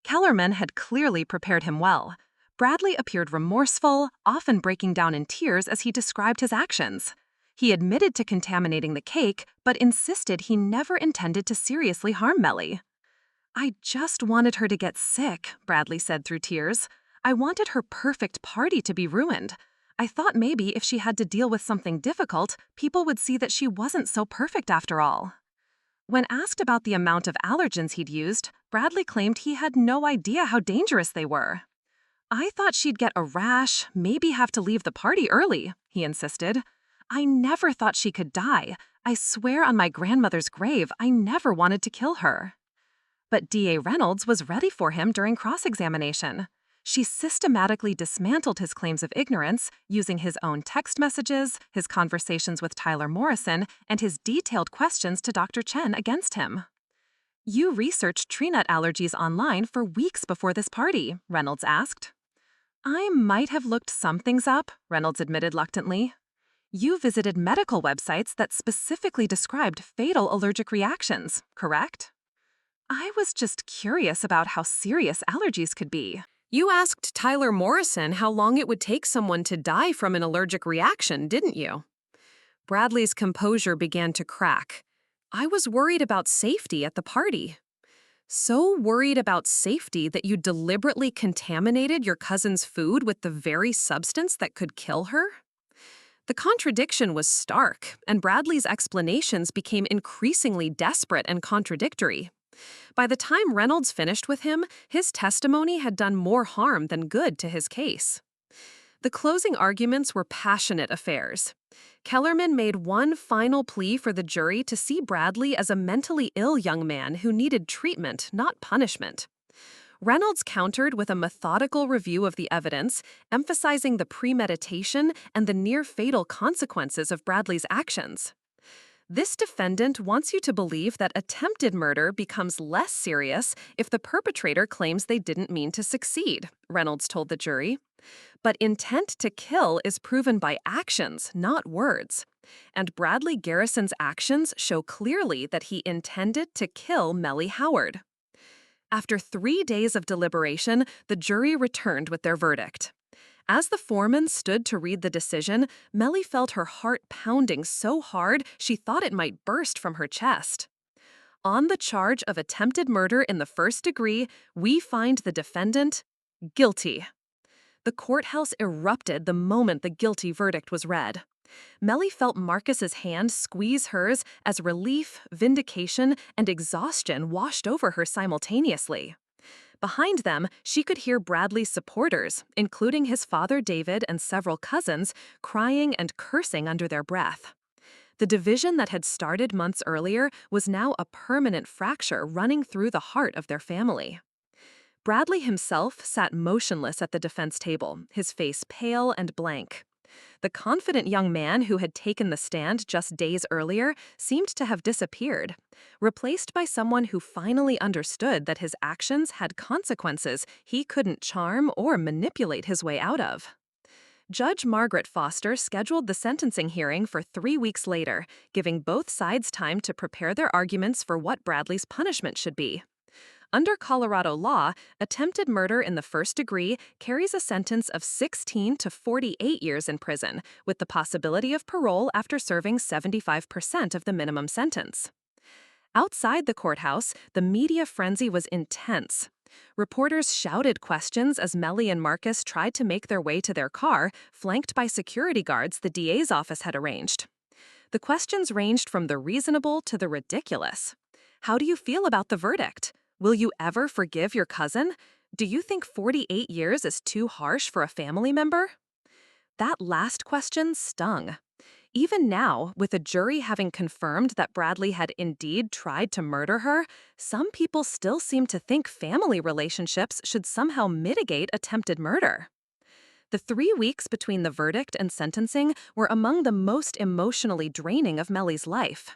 Kellerman had clearly prepared him well. Bradley appeared remorseful, often breaking down in tears as he described his actions. He admitted to contaminating the cake, but insisted he never intended to seriously harm Melly. "I just wanted her to get sick," Bradley said through tears. "I wanted her perfect party to be ruined. I thought maybe if she had to deal with something difficult, people would see that she wasn't so perfect after all." When asked about the amount of allergens he'd used, Bradley claimed he had no idea how dangerous they were. "I thought she'd get a rash, maybe have to leave the party early," he insisted. "I never thought she could die. I swear on my grandmother's grave, I never wanted to kill her." But DA Reynolds was ready for him during cross-examination. She systematically dismantled his claims of ignorance using his own text messages, his conversations with Tyler Morrison, and his detailed questions to Dr. Chen against him. "You researched tree nut allergies online for weeks before this party," Reynolds asked. "I might have looked some things up," Reynolds admitted reluctantly. "You visited medical websites that specifically described fatal allergic reactions, correct?" "I was just curious about how serious allergies could be." You asked Tyler Morrison how long it would take someone to die from an allergic reaction, didn't you? Bradley's composure began to crack. "I was worried about safety at the party." "So worried about safety that you deliberately contaminated your cousin's food with the very substance that could kill her?" The contradiction was stark, and Bradley's explanations became increasingly desperate and contradictory. By the time Reynolds finished with him, his testimony had done more harm than good to his case. The closing arguments were passionate affairs. Kellerman made one final plea for the jury to see Bradley as a mentally ill young man who needed treatment, not punishment. Reynolds countered with a methodical review of the evidence, emphasizing the premeditation and the near-fatal consequences of Bradley's actions. "This defendant wants you to believe that attempted murder becomes less serious if the perpetrator claims they didn't mean to succeed," Reynolds told the jury. "But intent to kill is proven by actions, not words. And Bradley Garrison's actions show clearly that he intended to kill Melly Howard." After 3 days of deliberation, the jury returned with their verdict. As the foreman stood to read the decision, Melly felt her heart pounding so hard she thought it might burst from her chest. "On the charge of attempted murder in the first degree, we find the defendant guilty." The courthouse erupted the moment the guilty verdict was read. Melly felt Marcus's hand squeeze hers as relief, vindication, and exhaustion washed over her simultaneously. Behind them, she could hear Bradley's supporters, including his father David and several cousins, crying and cursing under their breath. The division that had started months earlier was now a permanent fracture running through the heart of their family. Bradley himself sat motionless at the defense table, his face pale and blank. The confident young man who had taken the stand just days earlier seemed to have disappeared, replaced by someone who finally understood that his actions had consequences he couldn't charm or manipulate his way out of. Judge Margaret Foster scheduled the sentencing hearing for 3 weeks later, giving both sides time to prepare their arguments for what Bradley's punishment should be. Under Colorado law, attempted murder in the first degree carries a sentence of 16 to 48 years in prison, with the possibility of parole after serving 75% of the minimum sentence. Outside the courthouse, the media frenzy was intense. Reporters shouted questions as Melly and Marcus tried to make their way to their car, flanked by security guards the DA's office had arranged. The questions ranged from the reasonable to the ridiculous. How do you feel about the verdict? Will you ever forgive your cousin? Do you think 48 years is too harsh for a family member? That last question stung. Even now, with a jury having confirmed that Bradley had indeed tried to murder her, some people still seem to think family relationships should somehow mitigate attempted murder. The 3 weeks between the verdict and sentencing were among the most emotionally draining of Mellie's life.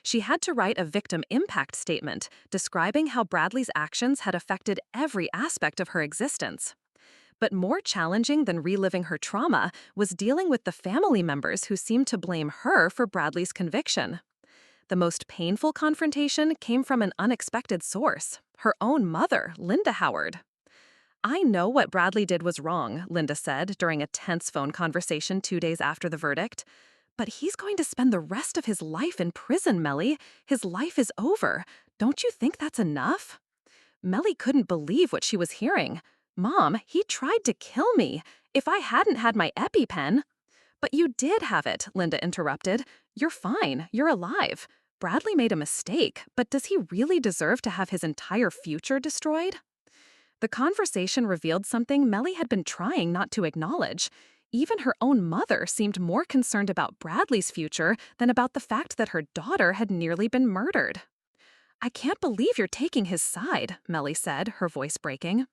She had to write a victim impact statement describing how Bradley's actions had affected every aspect of her existence. But more challenging than reliving her trauma was dealing with the family members who seemed to blame her for Bradley's conviction. The most painful confrontation came from an unexpected source, her own mother, Linda Howard. "I know what Bradley did was wrong," Linda said during a tense phone conversation 2 days after the verdict. "But he's going to spend the rest of his life in prison, Mellie. His life is over. Don't you think that's enough?" Mellie couldn't believe what she was hearing. "Mom, he tried to kill me. If I hadn't had my EpiPen—" "But you did have it," Linda interrupted. "You're fine. You're alive. Bradley made a mistake, but does he really deserve to have his entire future destroyed?" The conversation revealed something Mellie had been trying not to acknowledge. Even her own mother seemed more concerned about Bradley's future than about the fact that her daughter had nearly been murdered. "I can't believe you're taking his side," Mellie said, her voice breaking.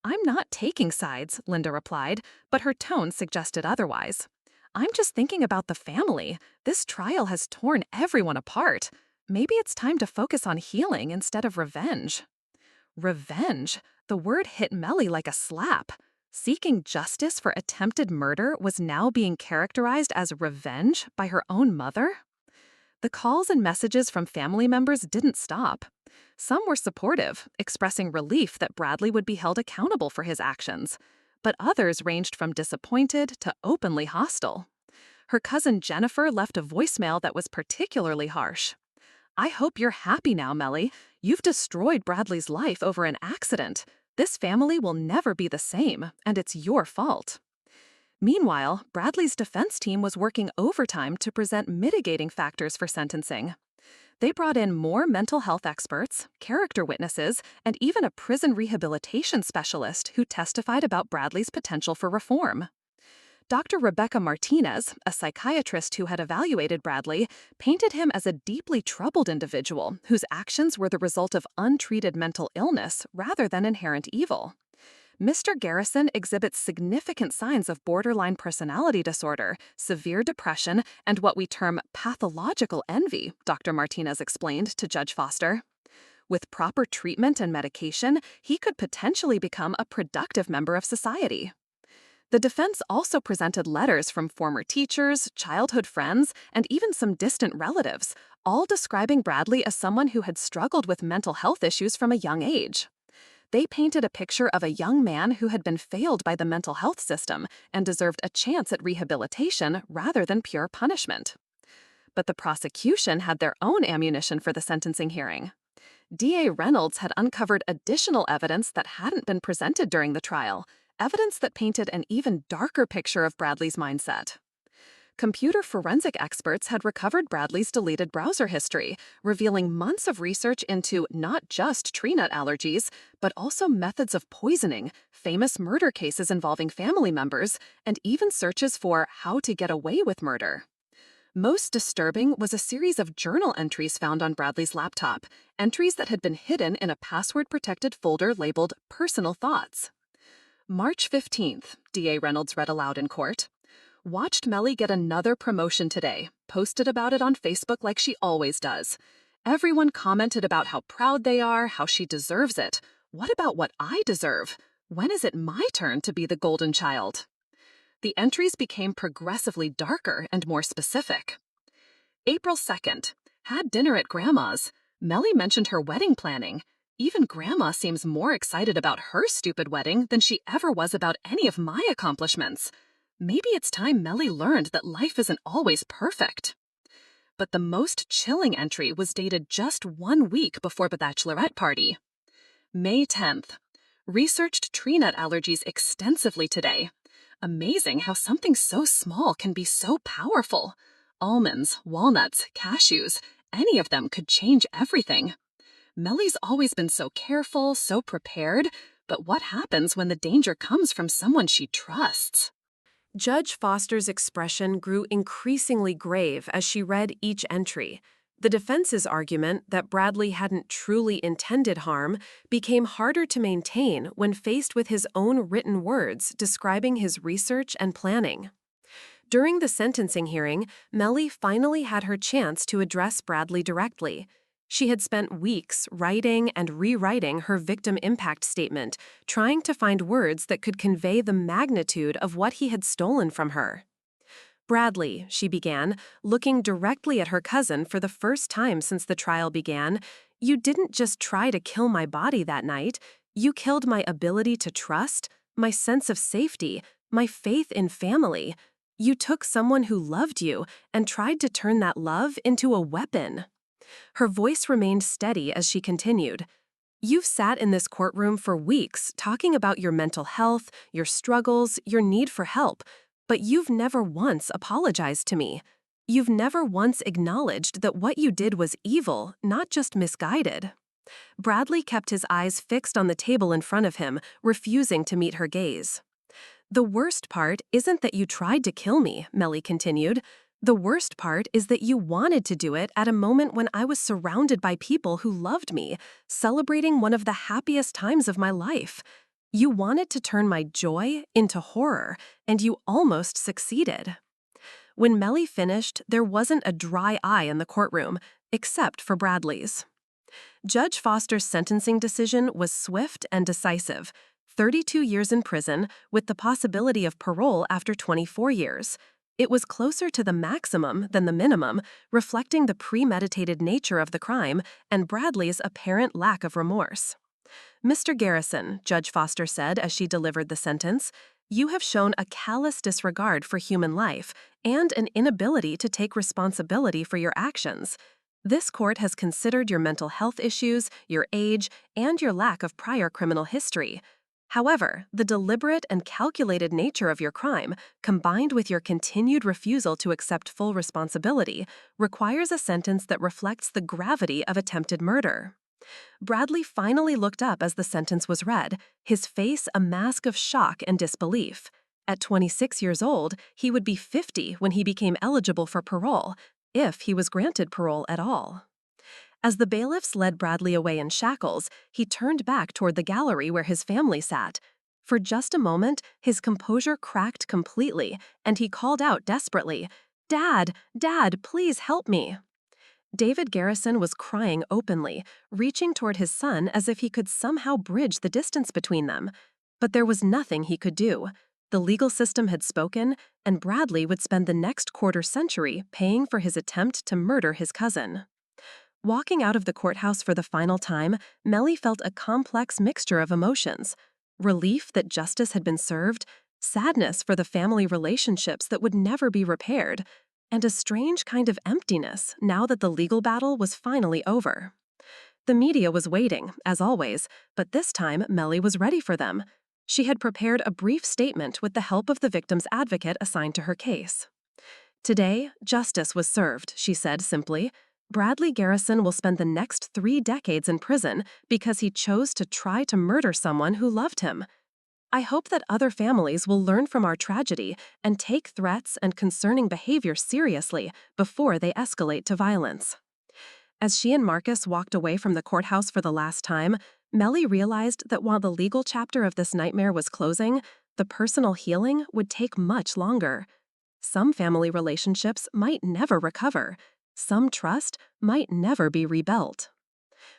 "I'm not taking sides," Linda replied, but her tone suggested otherwise. "I'm just thinking about the family. This trial has torn everyone apart. Maybe it's time to focus on healing instead of revenge." Revenge. The word hit Mellie like a slap. Seeking justice for attempted murder was now being characterized as revenge by her own mother? The calls and messages from family members didn't stop. Some were supportive, expressing relief that Bradley would be held accountable for his actions. But others ranged from disappointed to openly hostile. Her cousin Jennifer left a voicemail that was particularly harsh. "I hope you're happy now, Mellie. You've destroyed Bradley's life over an accident. This family will never be the same, and it's your fault." Meanwhile, Bradley's defense team was working overtime to present mitigating factors for sentencing. They brought in more mental health experts, character witnesses, and even a prison rehabilitation specialist who testified about Bradley's potential for reform. Dr. Rebecca Martinez, a psychiatrist who had evaluated Bradley, painted him as a deeply troubled individual whose actions were the result of untreated mental illness rather than inherent evil. Mr. Garrison exhibits significant signs of borderline personality disorder, severe depression, and what we term pathological envy, Dr. Martinez explained to Judge Foster. With proper treatment and medication, he could potentially become a productive member of society. The defense also presented letters from former teachers, childhood friends, and even some distant relatives, all describing Bradley as someone who had struggled with mental health issues from a young age. They painted a picture of a young man who had been failed by the mental health system and deserved a chance at rehabilitation rather than pure punishment. But the prosecution had their own ammunition for the sentencing hearing. DA Reynolds had uncovered additional evidence that hadn't been presented during the trial, evidence that painted an even darker picture of Bradley's mindset. Computer forensic experts had recovered Bradley's deleted browser history, revealing months of research into not just tree nut allergies, but also methods of poisoning, famous murder cases involving family members, and even searches for how to get away with murder. Most disturbing was a series of journal entries found on Bradley's laptop, entries that had been hidden in a password-protected folder labeled Personal Thoughts. March 15th, DA Reynolds read aloud in court. "Watched Mellie get another promotion today, posted about it on Facebook like she always does. Everyone commented about how proud they are, how she deserves it. What about what I deserve? When is it my turn to be the golden child?" The entries became progressively darker and more specific. April 2nd, had dinner at Grandma's. Mellie mentioned her wedding planning. Even Grandma seems more excited about her stupid wedding than she ever was about any of my accomplishments. Maybe it's time Mellie learned that life isn't always perfect. But the most chilling entry was dated just 1 week before the bachelorette party. May 10th. Researched tree nut allergies extensively today. Amazing how something so small can be so powerful. Almonds, walnuts, cashews, any of them could change everything. Mellie's always been so careful, so prepared, but what happens when the danger comes from someone she trusts? Judge Foster's expression grew increasingly grave as she read each entry. The defense's argument that Bradley hadn't truly intended harm became harder to maintain when faced with his own written words describing his research and planning. During the sentencing hearing, Mellie finally had her chance to address Bradley directly. She had spent weeks writing and rewriting her victim impact statement, trying to find words that could convey the magnitude of what he had stolen from her. Bradley, she began, looking directly at her cousin for the first time since the trial began, you didn't just try to kill my body that night, you killed my ability to trust, my sense of safety, my faith in family. You took someone who loved you and tried to turn that love into a weapon. Her voice remained steady as she continued. You've sat in this courtroom for weeks talking about your mental health, your struggles, your need for help, but you've never once apologized to me. You've never once acknowledged that what you did was evil, not just misguided. Bradley kept his eyes fixed on the table in front of him, refusing to meet her gaze. The worst part isn't that you tried to kill me, Mellie continued. The worst part is that you wanted to do it at a moment when I was surrounded by people who loved me, celebrating one of the happiest times of my life. You wanted to turn my joy into horror, and you almost succeeded. When Mellie finished, there wasn't a dry eye in the courtroom, except for Bradley's. Judge Foster's sentencing decision was swift and decisive. 32 years in prison, with the possibility of parole after 24 years. It was closer to the maximum than the minimum, reflecting the premeditated nature of the crime and Bradley's apparent lack of remorse. Mr. Garrison, Judge Foster said as she delivered the sentence, you have shown a callous disregard for human life and an inability to take responsibility for your actions. This court has considered your mental health issues, your age, and your lack of prior criminal history. However, the deliberate and calculated nature of your crime, combined with your continued refusal to accept full responsibility, requires a sentence that reflects the gravity of attempted murder. Bradley finally looked up as the sentence was read, his face a mask of shock and disbelief. At 26 years old, he would be 50 when he became eligible for parole, if he was granted parole at all. As the bailiffs led Bradley away in shackles, he turned back toward the gallery where his family sat. For just a moment, his composure cracked completely, and he called out desperately, "Dad, Dad, please help me." David Garrison was crying openly, reaching toward his son as if he could somehow bridge the distance between them. But there was nothing he could do. The legal system had spoken, and Bradley would spend the next quarter-century paying for his attempt to murder his cousin. Walking out of the courthouse for the final time, Mellie felt a complex mixture of emotions. Relief that justice had been served, sadness for the family relationships that would never be repaired, and a strange kind of emptiness now that the legal battle was finally over. The media was waiting, as always, but this time Mellie was ready for them. She had prepared a brief statement with the help of the victim's advocate assigned to her case. Today, justice was served, she said simply. Bradley Garrison will spend the next 3 decades in prison because he chose to try to murder someone who loved him. I hope that other families will learn from our tragedy and take threats and concerning behavior seriously before they escalate to violence. As she and Marcus walked away from the courthouse for the last time, Mellie realized that while the legal chapter of this nightmare was closing, the personal healing would take much longer. Some family relationships might never recover. Some trust might never be rebuilt.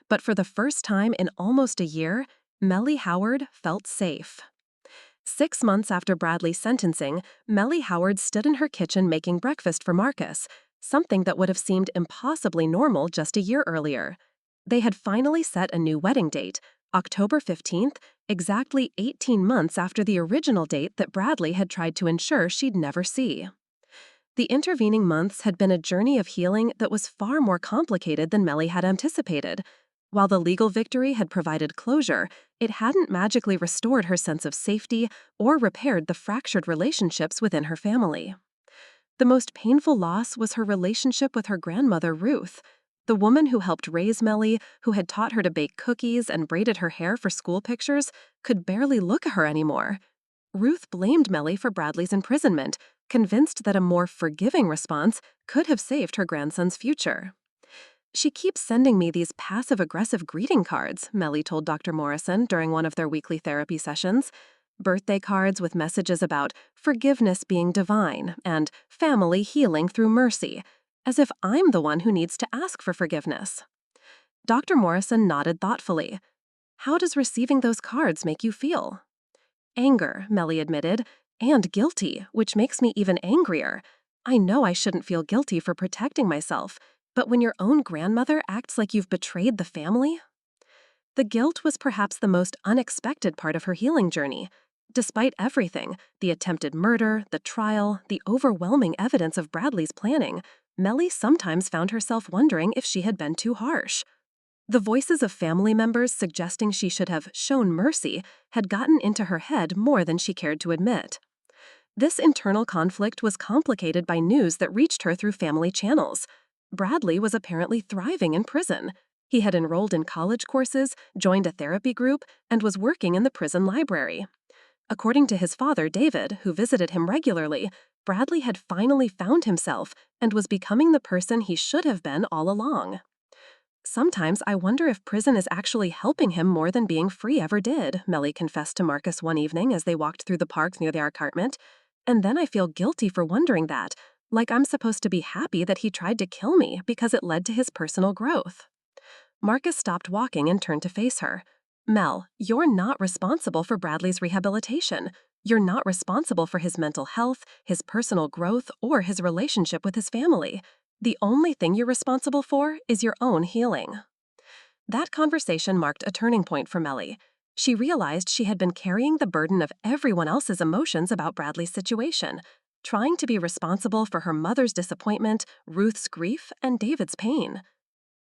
But for the first time in almost a year, Mellie Howard felt safe. 6 months after Bradley's sentencing, Mellie Howard stood in her kitchen making breakfast for Marcus, something that would have seemed impossibly normal just a year earlier. They had finally set a new wedding date, October 15th, exactly 18 months after the original date that Bradley had tried to ensure she'd never see. The intervening months had been a journey of healing that was far more complicated than Mellie had anticipated. While the legal victory had provided closure, it hadn't magically restored her sense of safety or repaired the fractured relationships within her family. The most painful loss was her relationship with her grandmother, Ruth. The woman who helped raise Mellie, who had taught her to bake cookies and braided her hair for school pictures, could barely look at her anymore. Ruth blamed Melly for Bradley's imprisonment, convinced that a more forgiving response could have saved her grandson's future. "She keeps sending me these passive-aggressive greeting cards," Melly told Dr. Morrison during one of their weekly therapy sessions. "Birthday cards with messages about forgiveness being divine and family healing through mercy, as if I'm the one who needs to ask for forgiveness." Dr. Morrison nodded thoughtfully. "How does receiving those cards make you feel?" "Anger," Melly admitted, "and guilty, which makes me even angrier. I know I shouldn't feel guilty for protecting myself, but when your own grandmother acts like you've betrayed the family?" The guilt was perhaps the most unexpected part of her healing journey. Despite everything, the attempted murder, the trial, the overwhelming evidence of Bradley's planning, Melly sometimes found herself wondering if she had been too harsh. The voices of family members suggesting she should have shown mercy had gotten into her head more than she cared to admit. This internal conflict was complicated by news that reached her through family channels. Bradley was apparently thriving in prison. He had enrolled in college courses, joined a therapy group, and was working in the prison library. According to his father, David, who visited him regularly, Bradley had finally found himself and was becoming the person he should have been all along. "Sometimes I wonder if prison is actually helping him more than being free ever did," Melly confessed to Marcus one evening as they walked through the park near their apartment. "And then I feel guilty for wondering that, like I'm supposed to be happy that he tried to kill me because it led to his personal growth." Marcus stopped walking and turned to face her. "Mel, you're not responsible for Bradley's rehabilitation. You're not responsible for his mental health, his personal growth, or his relationship with his family. The only thing you're responsible for is your own healing." That conversation marked a turning point for Melly. She realized she had been carrying the burden of everyone else's emotions about Bradley's situation, trying to be responsible for her mother's disappointment, Ruth's grief, and David's pain.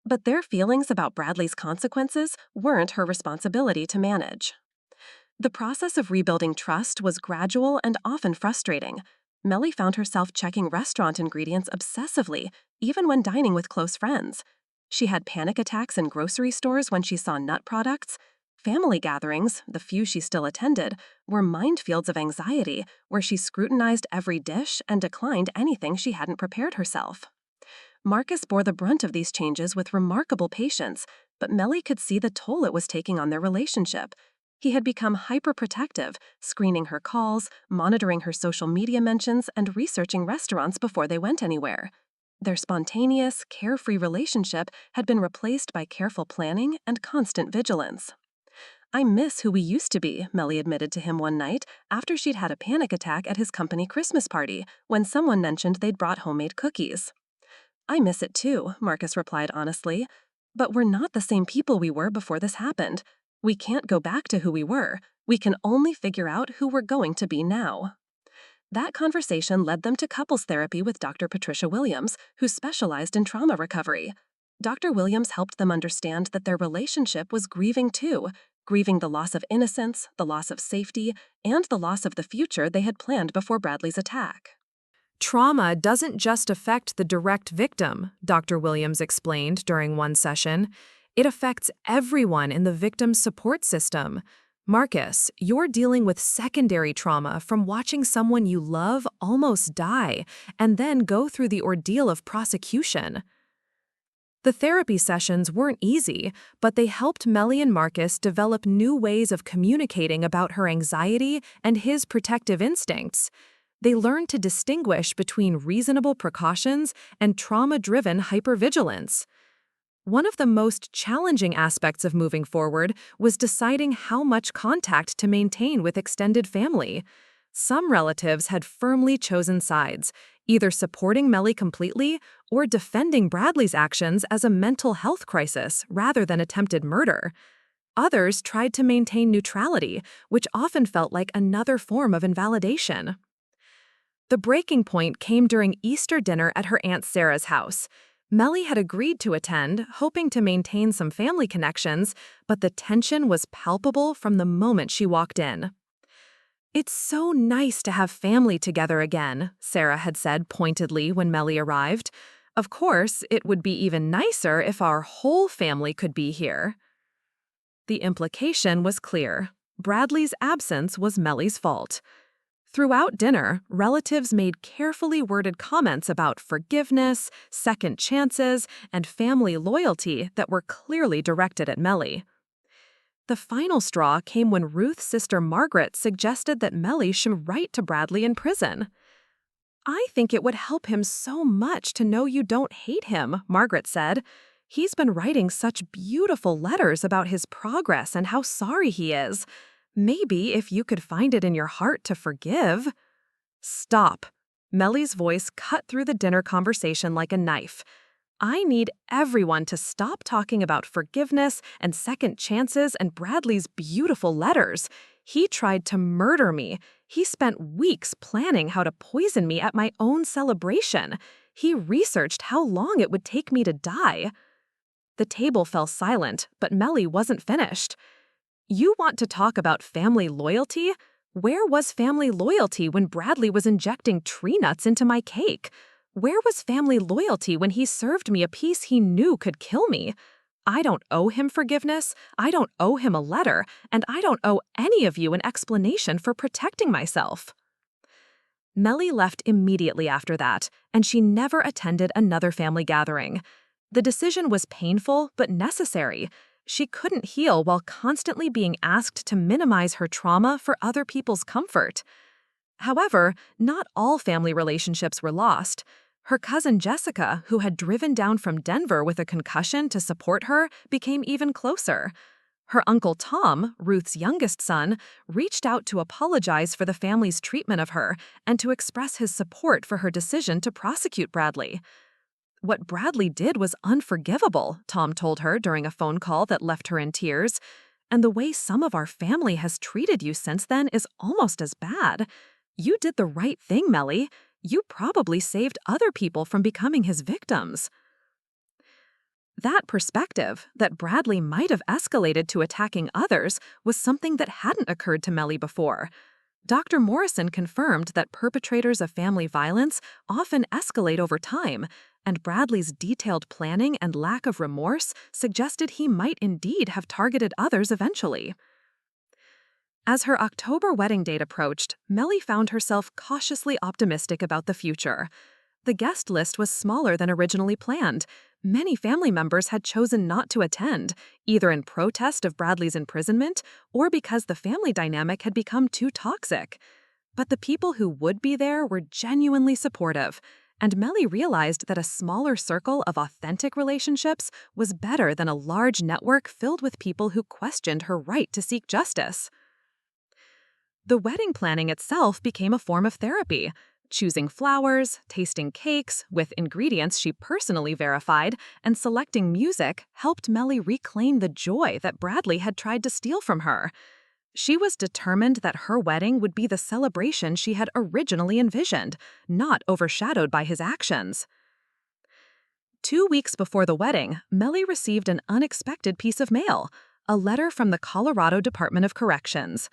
But their feelings about Bradley's consequences weren't her responsibility to manage. The process of rebuilding trust was gradual and often frustrating. Melly found herself checking restaurant ingredients obsessively, even when dining with close friends. She had panic attacks in grocery stores when she saw nut products. Family gatherings, the few she still attended, were minefields of anxiety where she scrutinized every dish and declined anything she hadn't prepared herself. Marcus bore the brunt of these changes with remarkable patience, but Melly could see the toll it was taking on their relationship. He had become hyperprotective, screening her calls, monitoring her social media mentions, and researching restaurants before they went anywhere. Their spontaneous, carefree relationship had been replaced by careful planning and constant vigilance. "I miss who we used to be," Melly admitted to him one night after she'd had a panic attack at his company Christmas party when someone mentioned they'd brought homemade cookies. "I miss it too," Marcus replied honestly. "But we're not the same people we were before this happened. We can't go back to who we were. We can only figure out who we're going to be now." That conversation led them to couples therapy with Dr. Patricia Williams, who specialized in trauma recovery. Dr. Williams helped them understand that their relationship was grieving too, grieving the loss of innocence, the loss of safety, and the loss of the future they had planned before Bradley's attack. Trauma doesn't just affect the direct victim, Dr. Williams explained during one session. It affects everyone in the victim's support system. Marcus, you're dealing with secondary trauma from watching someone you love almost die and then go through the ordeal of prosecution. The therapy sessions weren't easy, but they helped Melly and Marcus develop new ways of communicating about her anxiety and his protective instincts. They learned to distinguish between reasonable precautions and trauma-driven hypervigilance. One of the most challenging aspects of moving forward was deciding how much contact to maintain with extended family. Some relatives had firmly chosen sides, either supporting Melly completely or defending Bradley's actions as a mental health crisis rather than attempted murder. Others tried to maintain neutrality, which often felt like another form of invalidation. The breaking point came during Easter dinner at her Aunt Sarah's house. Melly had agreed to attend, hoping to maintain some family connections, but the tension was palpable from the moment she walked in. "It's so nice to have family together again," Sarah had said pointedly when Melly arrived. "Of course, it would be even nicer if our whole family could be here." The implication was clear. Bradley's absence was Melly's fault. Throughout dinner, relatives made carefully worded comments about forgiveness, second chances, and family loyalty that were clearly directed at Melly. The final straw came when Ruth's sister Margaret suggested that Melly should write to Bradley in prison. "I think it would help him so much to know you don't hate him," Margaret said. "He's been writing such beautiful letters about his progress and how sorry he is. Maybe if you could find it in your heart to forgive." "Stop." Melly's voice cut through the dinner conversation like a knife. "I need everyone to stop talking about forgiveness and second chances and Bradley's beautiful letters. He tried to murder me. He spent weeks planning how to poison me at my own celebration. He researched how long it would take me to die." The table fell silent, but Melly wasn't finished. "You want to talk about family loyalty? Where was family loyalty when Bradley was injecting tree nuts into my cake? Where was family loyalty when he served me a piece he knew could kill me? I don't owe him forgiveness, I don't owe him a letter, and I don't owe any of you an explanation for protecting myself." Melly left immediately after that, and she never attended another family gathering. The decision was painful but necessary. She couldn't heal while constantly being asked to minimize her trauma for other people's comfort. However, not all family relationships were lost. Her cousin Jessica, who had driven down from Denver with a concussion to support her, became even closer. Her uncle Tom, Ruth's youngest son, reached out to apologize for the family's treatment of her and to express his support for her decision to prosecute Bradley. "What Bradley did was unforgivable," Tom told her during a phone call that left her in tears. "And the way some of our family has treated you since then is almost as bad. You did the right thing, Melly. You probably saved other people from becoming his victims." That perspective, that Bradley might have escalated to attacking others, was something that hadn't occurred to Melly before. Dr. Morrison confirmed that perpetrators of family violence often escalate over time, and Bradley's detailed planning and lack of remorse suggested he might indeed have targeted others eventually. As her October wedding date approached, Melly found herself cautiously optimistic about the future. The guest list was smaller than originally planned. Many family members had chosen not to attend, either in protest of Bradley's imprisonment or because the family dynamic had become too toxic. But the people who would be there were genuinely supportive, and Melly realized that a smaller circle of authentic relationships was better than a large network filled with people who questioned her right to seek justice. The wedding planning itself became a form of therapy. Choosing flowers, tasting cakes with ingredients she personally verified, and selecting music helped Melly reclaim the joy that Bradley had tried to steal from her. She was determined that her wedding would be the celebration she had originally envisioned, not overshadowed by his actions. 2 weeks before the wedding, Melly received an unexpected piece of mail, a letter from the Colorado Department of Corrections.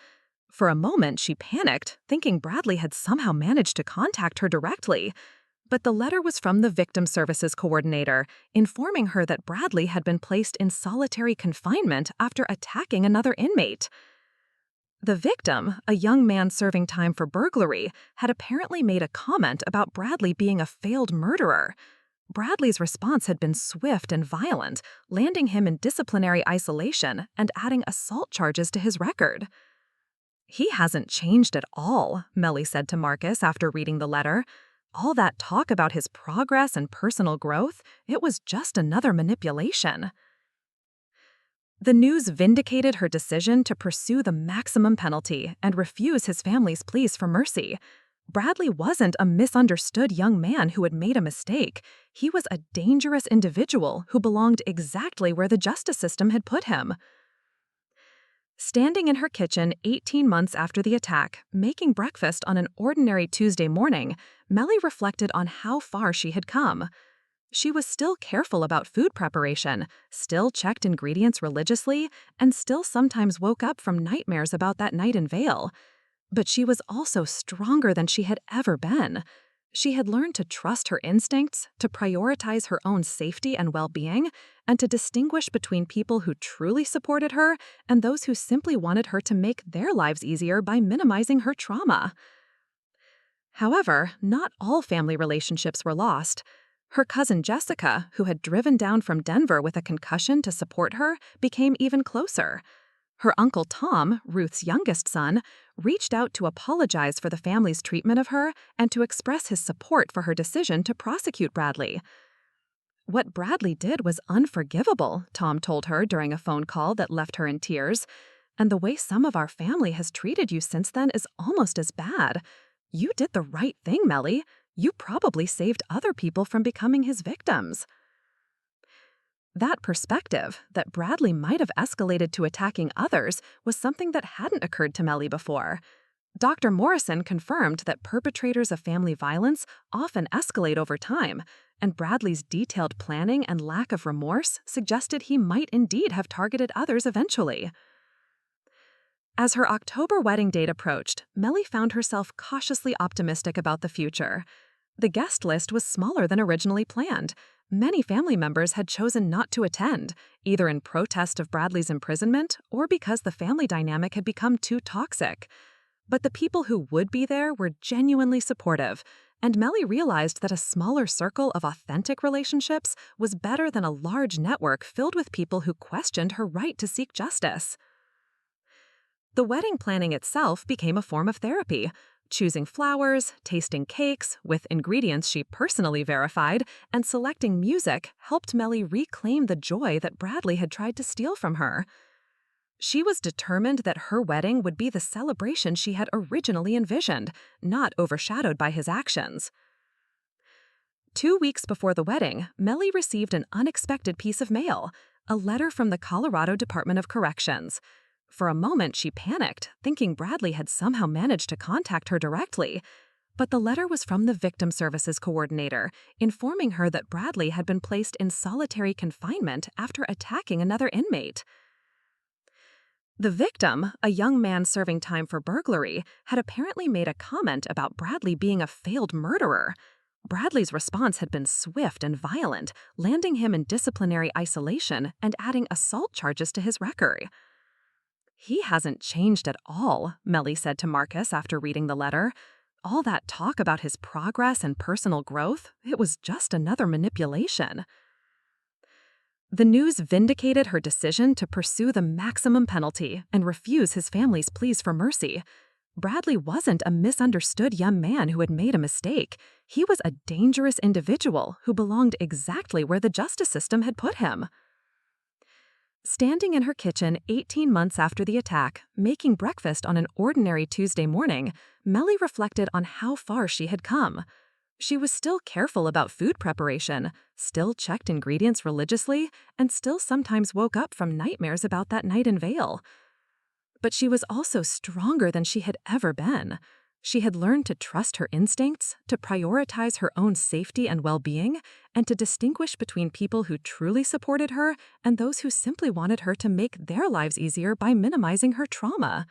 For a moment, she panicked, thinking Bradley had somehow managed to contact her directly. But the letter was from the Victim Services Coordinator, informing her that Bradley had been placed in solitary confinement after attacking another inmate. The victim, a young man serving time for burglary, had apparently made a comment about Bradley being a failed murderer. Bradley's response had been swift and violent, landing him in disciplinary isolation and adding assault charges to his record. "He hasn't changed at all," Melly said to Marcus after reading the letter. "All that talk about his progress and personal growth, it was just another manipulation." The news vindicated her decision to pursue the maximum penalty and refuse his family's pleas for mercy. Bradley wasn't a misunderstood young man who had made a mistake. He was a dangerous individual who belonged exactly where the justice system had put him. Standing in her kitchen 18 months after the attack, making breakfast on an ordinary Tuesday morning, Melly reflected on how far she had come. She was still careful about food preparation, still checked ingredients religiously, and still sometimes woke up from nightmares about that night in Vail. But she was also stronger than she had ever been. She had learned to trust her instincts, to prioritize her own safety and well-being, and to distinguish between people who truly supported her and those who simply wanted her to make their lives easier by minimizing her trauma. However, not all family relationships were lost. Her cousin Jessica, who had driven down from Denver with a concussion to support her, became even closer. Her uncle Tom, Ruth's youngest son, reached out to apologize for the family's treatment of her and to express his support for her decision to prosecute Bradley. What Bradley did was unforgivable, Tom told her during a phone call that left her in tears. And the way some of our family has treated you since then is almost as bad. You did the right thing, Melly. You probably saved other people from becoming his victims. That perspective, that Bradley might have escalated to attacking others, was something that hadn't occurred to Melly before. Dr. Morrison confirmed that perpetrators of family violence often escalate over time, and Bradley's detailed planning and lack of remorse suggested he might indeed have targeted others eventually. As her October wedding date approached, Melly found herself cautiously optimistic about the future. The guest list was smaller than originally planned. Many family members had chosen not to attend, either in protest of Bradley's imprisonment or because the family dynamic had become too toxic. But the people who would be there were genuinely supportive, and Melly realized that a smaller circle of authentic relationships was better than a large network filled with people who questioned her right to seek justice. The wedding planning itself became a form of therapy. Choosing flowers, tasting cakes, with ingredients she personally verified, and selecting music helped Melly reclaim the joy that Bradley had tried to steal from her. She was determined that her wedding would be the celebration she had originally envisioned, not overshadowed by his actions. 2 weeks before the wedding, Melly received an unexpected piece of mail, a letter from the Colorado Department of Corrections. For a moment, she panicked, thinking Bradley had somehow managed to contact her directly. But the letter was from the Victim Services Coordinator, informing her that Bradley had been placed in solitary confinement after attacking another inmate. The victim, a young man serving time for burglary, had apparently made a comment about Bradley being a failed murderer. Bradley's response had been swift and violent, landing him in disciplinary isolation and adding assault charges to his record. "He hasn't changed at all," Melly said to Marcus after reading the letter. "All that talk about his progress and personal growth, it was just another manipulation." The news vindicated her decision to pursue the maximum penalty and refuse his family's pleas for mercy. Bradley wasn't a misunderstood young man who had made a mistake. He was a dangerous individual who belonged exactly where the justice system had put him. Standing in her kitchen 18 months after the attack, making breakfast on an ordinary Tuesday morning, Melly reflected on how far she had come. She was still careful about food preparation, still checked ingredients religiously, and still sometimes woke up from nightmares about that night in Vail. But she was also stronger than she had ever been. She had learned to trust her instincts, to prioritize her own safety and well-being, and to distinguish between people who truly supported her and those who simply wanted her to make their lives easier by minimizing her trauma.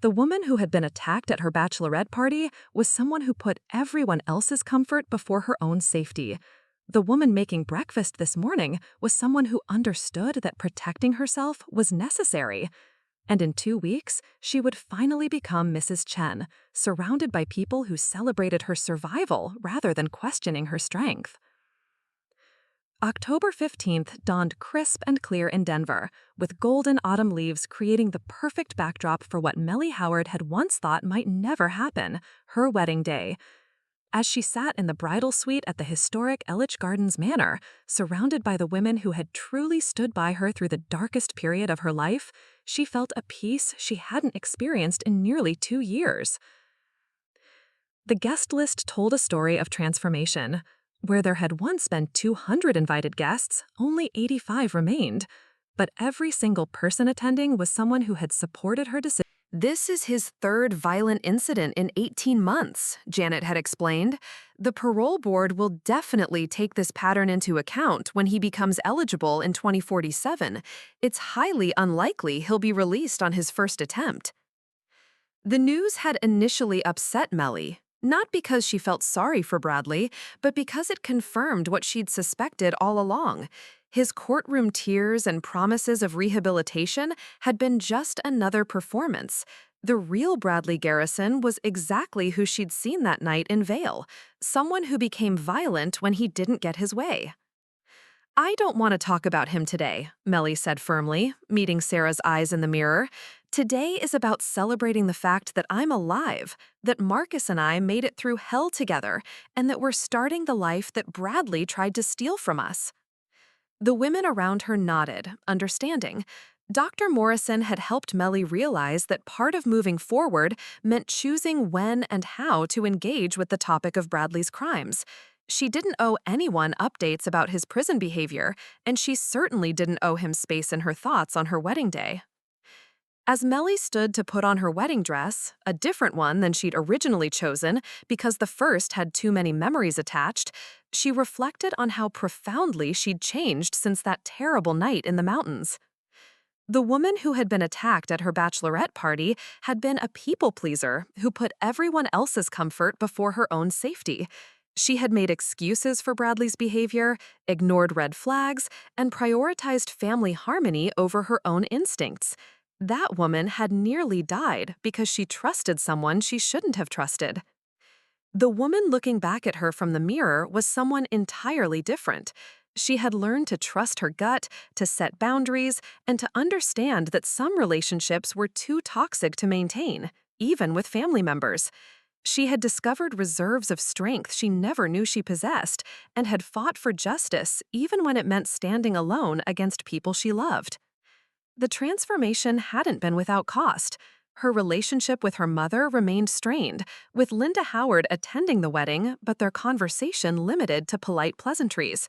The woman who had been attacked at her bachelorette party was someone who put everyone else's comfort before her own safety. The woman making breakfast this morning was someone who understood that protecting herself was necessary. And in 2 weeks, she would finally become Mrs. Chen, surrounded by people who celebrated her survival rather than questioning her strength. October 15th dawned crisp and clear in Denver, with golden autumn leaves creating the perfect backdrop for what Melly Howard had once thought might never happen, her wedding day. As she sat in the bridal suite at the historic Ellich Gardens Manor, surrounded by the women who had truly stood by her through the darkest period of her life, she felt a peace she hadn't experienced in nearly 2 years. The guest list told a story of transformation. Where there had once been 200 invited guests, only 85 remained. But every single person attending was someone who had supported her decision. This is his third violent incident in 18 months, Janet had explained. The parole board will definitely take this pattern into account when he becomes eligible in 2047. It's highly unlikely he'll be released on his first attempt. The news had initially upset Melly. Not because she felt sorry for Bradley, but because it confirmed what she'd suspected all along. His courtroom tears and promises of rehabilitation had been just another performance. The real Bradley Garrison was exactly who she'd seen that night in Vale, someone who became violent when he didn't get his way. I don't want to talk about him today, Melly said firmly, meeting Sarah's eyes in the mirror. Today is about celebrating the fact that I'm alive, that Marcus and I made it through hell together, and that we're starting the life that Bradley tried to steal from us. The women around her nodded, understanding. Dr. Morrison had helped Melly realize that part of moving forward meant choosing when and how to engage with the topic of Bradley's crimes. She didn't owe anyone updates about his prison behavior, and she certainly didn't owe him space in her thoughts on her wedding day. As Melly stood to put on her wedding dress, a different one than she'd originally chosen because the first had too many memories attached, she reflected on how profoundly she'd changed since that terrible night in the mountains. The woman who had been attacked at her bachelorette party had been a people pleaser who put everyone else's comfort before her own safety. She had made excuses for Bradley's behavior, ignored red flags, and prioritized family harmony over her own instincts. That woman had nearly died because she trusted someone she shouldn't have trusted. The woman looking back at her from the mirror was someone entirely different. She had learned to trust her gut, to set boundaries, and to understand that some relationships were too toxic to maintain, even with family members. She had discovered reserves of strength she never knew she possessed, and had fought for justice even when it meant standing alone against people she loved. The transformation hadn't been without cost. Her relationship with her mother remained strained, with Linda Howard attending the wedding, but their conversation limited to polite pleasantries.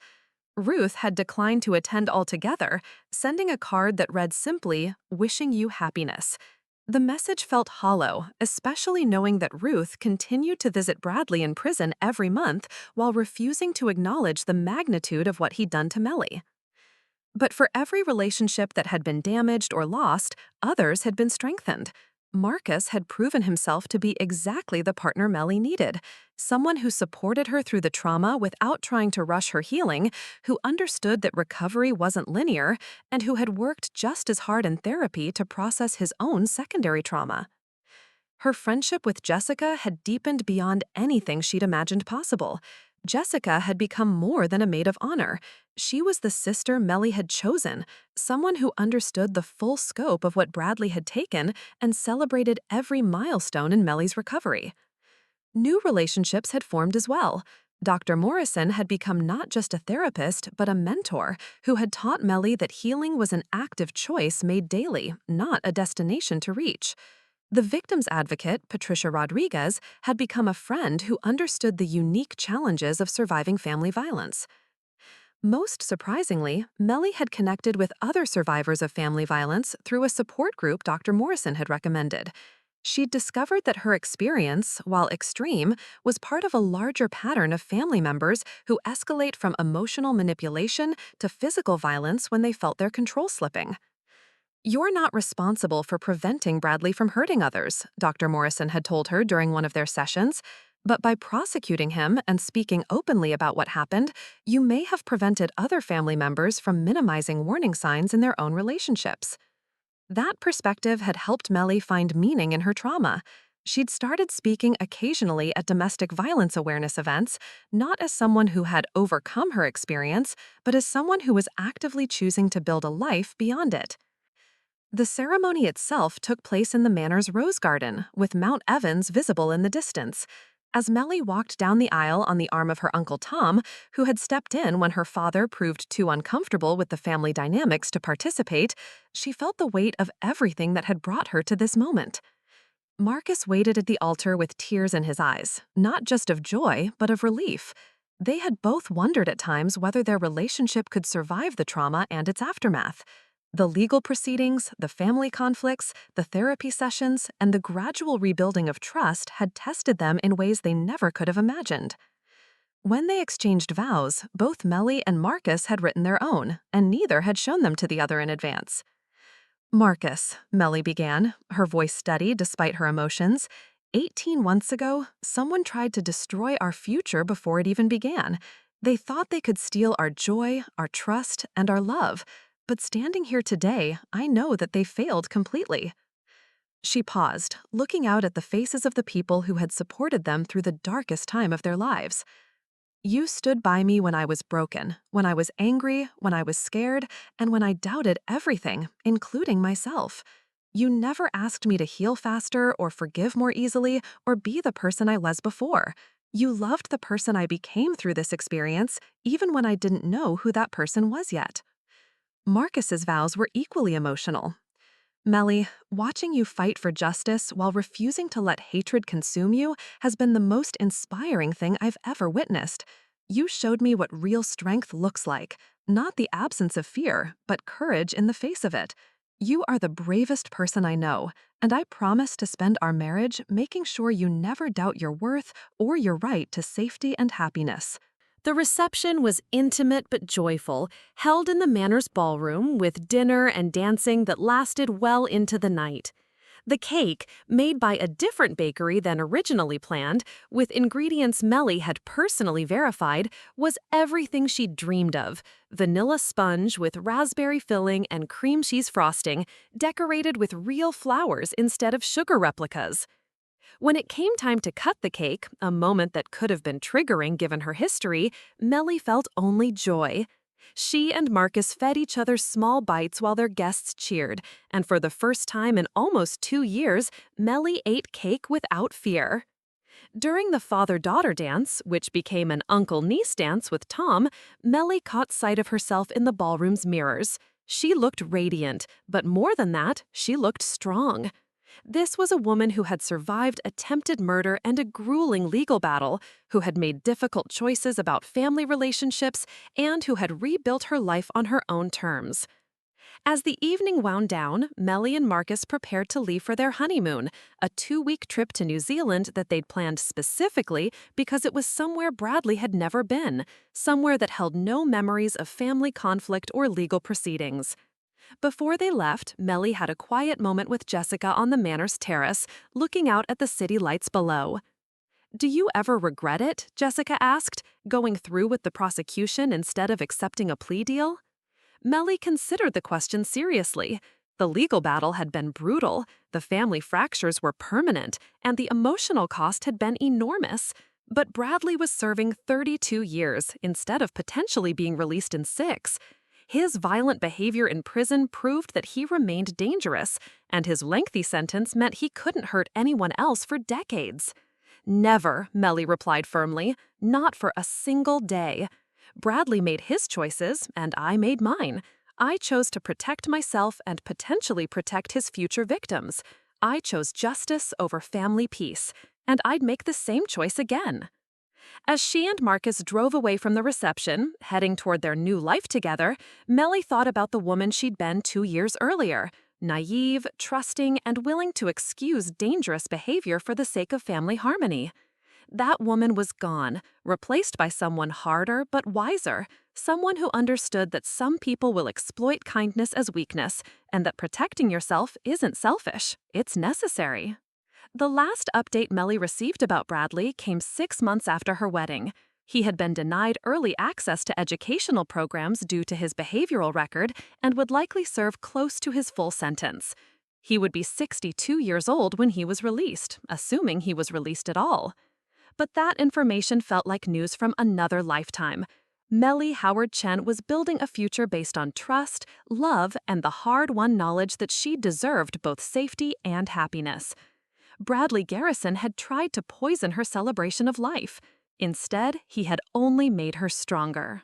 Ruth had declined to attend altogether, sending a card that read simply, "Wishing you happiness." The message felt hollow, especially knowing that Ruth continued to visit Bradley in prison every month while refusing to acknowledge the magnitude of what he'd done to Melly. But for every relationship that had been damaged or lost, others had been strengthened. Marcus had proven himself to be exactly the partner Melly needed, someone who supported her through the trauma without trying to rush her healing, who understood that recovery wasn't linear, and who had worked just as hard in therapy to process his own secondary trauma. Her friendship with Jessica had deepened beyond anything she'd imagined possible. Jessica had become more than a maid of honor. She was the sister Melly had chosen, someone who understood the full scope of what Bradley had taken and celebrated every milestone in Melly's recovery. New relationships had formed as well. Dr. Morrison had become not just a therapist, but a mentor who had taught Melly that healing was an active choice made daily, not a destination to reach. The victim's advocate, Patricia Rodriguez, had become a friend who understood the unique challenges of surviving family violence. Most surprisingly, Melly had connected with other survivors of family violence through a support group Dr. Morrison had recommended. She'd discovered that her experience, while extreme, was part of a larger pattern of family members who escalate from emotional manipulation to physical violence when they felt their control slipping. "You're not responsible for preventing Bradley from hurting others," Dr. Morrison had told her during one of their sessions, "but by prosecuting him and speaking openly about what happened, you may have prevented other family members from minimizing warning signs in their own relationships." That perspective had helped Melly find meaning in her trauma. She'd started speaking occasionally at domestic violence awareness events, not as someone who had overcome her experience, but as someone who was actively choosing to build a life beyond it. The ceremony itself took place in the manor's rose garden, with Mount Evans visible in the distance. As Melly walked down the aisle on the arm of her Uncle Tom, who had stepped in when her father proved too uncomfortable with the family dynamics to participate, she felt the weight of everything that had brought her to this moment. Marcus waited at the altar with tears in his eyes, not just of joy, but of relief. They had both wondered at times whether their relationship could survive the trauma and its aftermath. The legal proceedings, the family conflicts, the therapy sessions, and the gradual rebuilding of trust had tested them in ways they never could have imagined. When they exchanged vows, both Melly and Marcus had written their own, and neither had shown them to the other in advance. "Marcus," Melly began, her voice steady despite her emotions, 18 months ago, someone tried to destroy our future before it even began. They thought they could steal our joy, our trust, and our love. But standing here today, I know that they failed completely. She paused, looking out at the faces of the people who had supported them through the darkest time of their lives. You stood by me when I was broken, when I was angry, when I was scared, and when I doubted everything, including myself. You never asked me to heal faster or forgive more easily or be the person I was before. You loved the person I became through this experience, even when I didn't know who that person was yet. Marcus's vows were equally emotional. Melly, watching you fight for justice while refusing to let hatred consume you has been the most inspiring thing I've ever witnessed. You showed me what real strength looks like, not the absence of fear, but courage in the face of it. You are the bravest person I know, and I promise to spend our marriage making sure you never doubt your worth or your right to safety and happiness. The reception was intimate but joyful, held in the Manor's ballroom with dinner and dancing that lasted well into the night. The cake, made by a different bakery than originally planned, with ingredients Melly had personally verified, was everything she'd dreamed of. Vanilla sponge with raspberry filling and cream cheese frosting, decorated with real flowers instead of sugar replicas. When it came time to cut the cake, a moment that could have been triggering given her history, Melly felt only joy. She and Marcus fed each other small bites while their guests cheered, and for the first time in almost 2 years, Melly ate cake without fear. During the father-daughter dance, which became an uncle-niece dance with Tom, Melly caught sight of herself in the ballroom's mirrors. She looked radiant, but more than that, she looked strong. This was a woman who had survived attempted murder and a grueling legal battle, who had made difficult choices about family relationships, and who had rebuilt her life on her own terms. As the evening wound down, Melly and Marcus prepared to leave for their honeymoon, a 2-week trip to New Zealand that they'd planned specifically because it was somewhere Bradley had never been, somewhere that held no memories of family conflict or legal proceedings. Before they left, Melly had a quiet moment with Jessica on the Manor's terrace, looking out at the city lights below. "Do you ever regret it?" Jessica asked, "going through with the prosecution instead of accepting a plea deal?" Melly considered the question seriously. The legal battle had been brutal, the family fractures were permanent, and the emotional cost had been enormous. But Bradley was serving 32 years instead of potentially being released in 6. His violent behavior in prison proved that he remained dangerous, and his lengthy sentence meant he couldn't hurt anyone else for decades. "Never," Melly replied firmly, "not for a single day. Bradley made his choices, and I made mine. I chose to protect myself and potentially protect his future victims. I chose justice over family peace, and I'd make the same choice again." As she and Marcus drove away from the reception, heading toward their new life together, Melly thought about the woman she'd been 2 years earlier, naive, trusting, and willing to excuse dangerous behavior for the sake of family harmony. That woman was gone, replaced by someone harder but wiser, someone who understood that some people will exploit kindness as weakness, and that protecting yourself isn't selfish, it's necessary. The last update Melly received about Bradley came 6 months after her wedding. He had been denied early access to educational programs due to his behavioral record and would likely serve close to his full sentence. He would be 62 years old when he was released, assuming he was released at all. But that information felt like news from another lifetime. Melly Howard Chen was building a future based on trust, love, and the hard-won knowledge that she deserved both safety and happiness. Bradley Garrison had tried to poison her celebration of life. Instead, he had only made her stronger.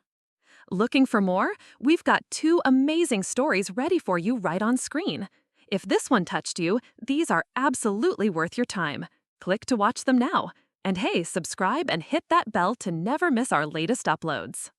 Looking for more? We've got 2 amazing stories ready for you right on screen. If this one touched you, these are absolutely worth your time. Click to watch them now. And hey, subscribe and hit that bell to never miss our latest uploads.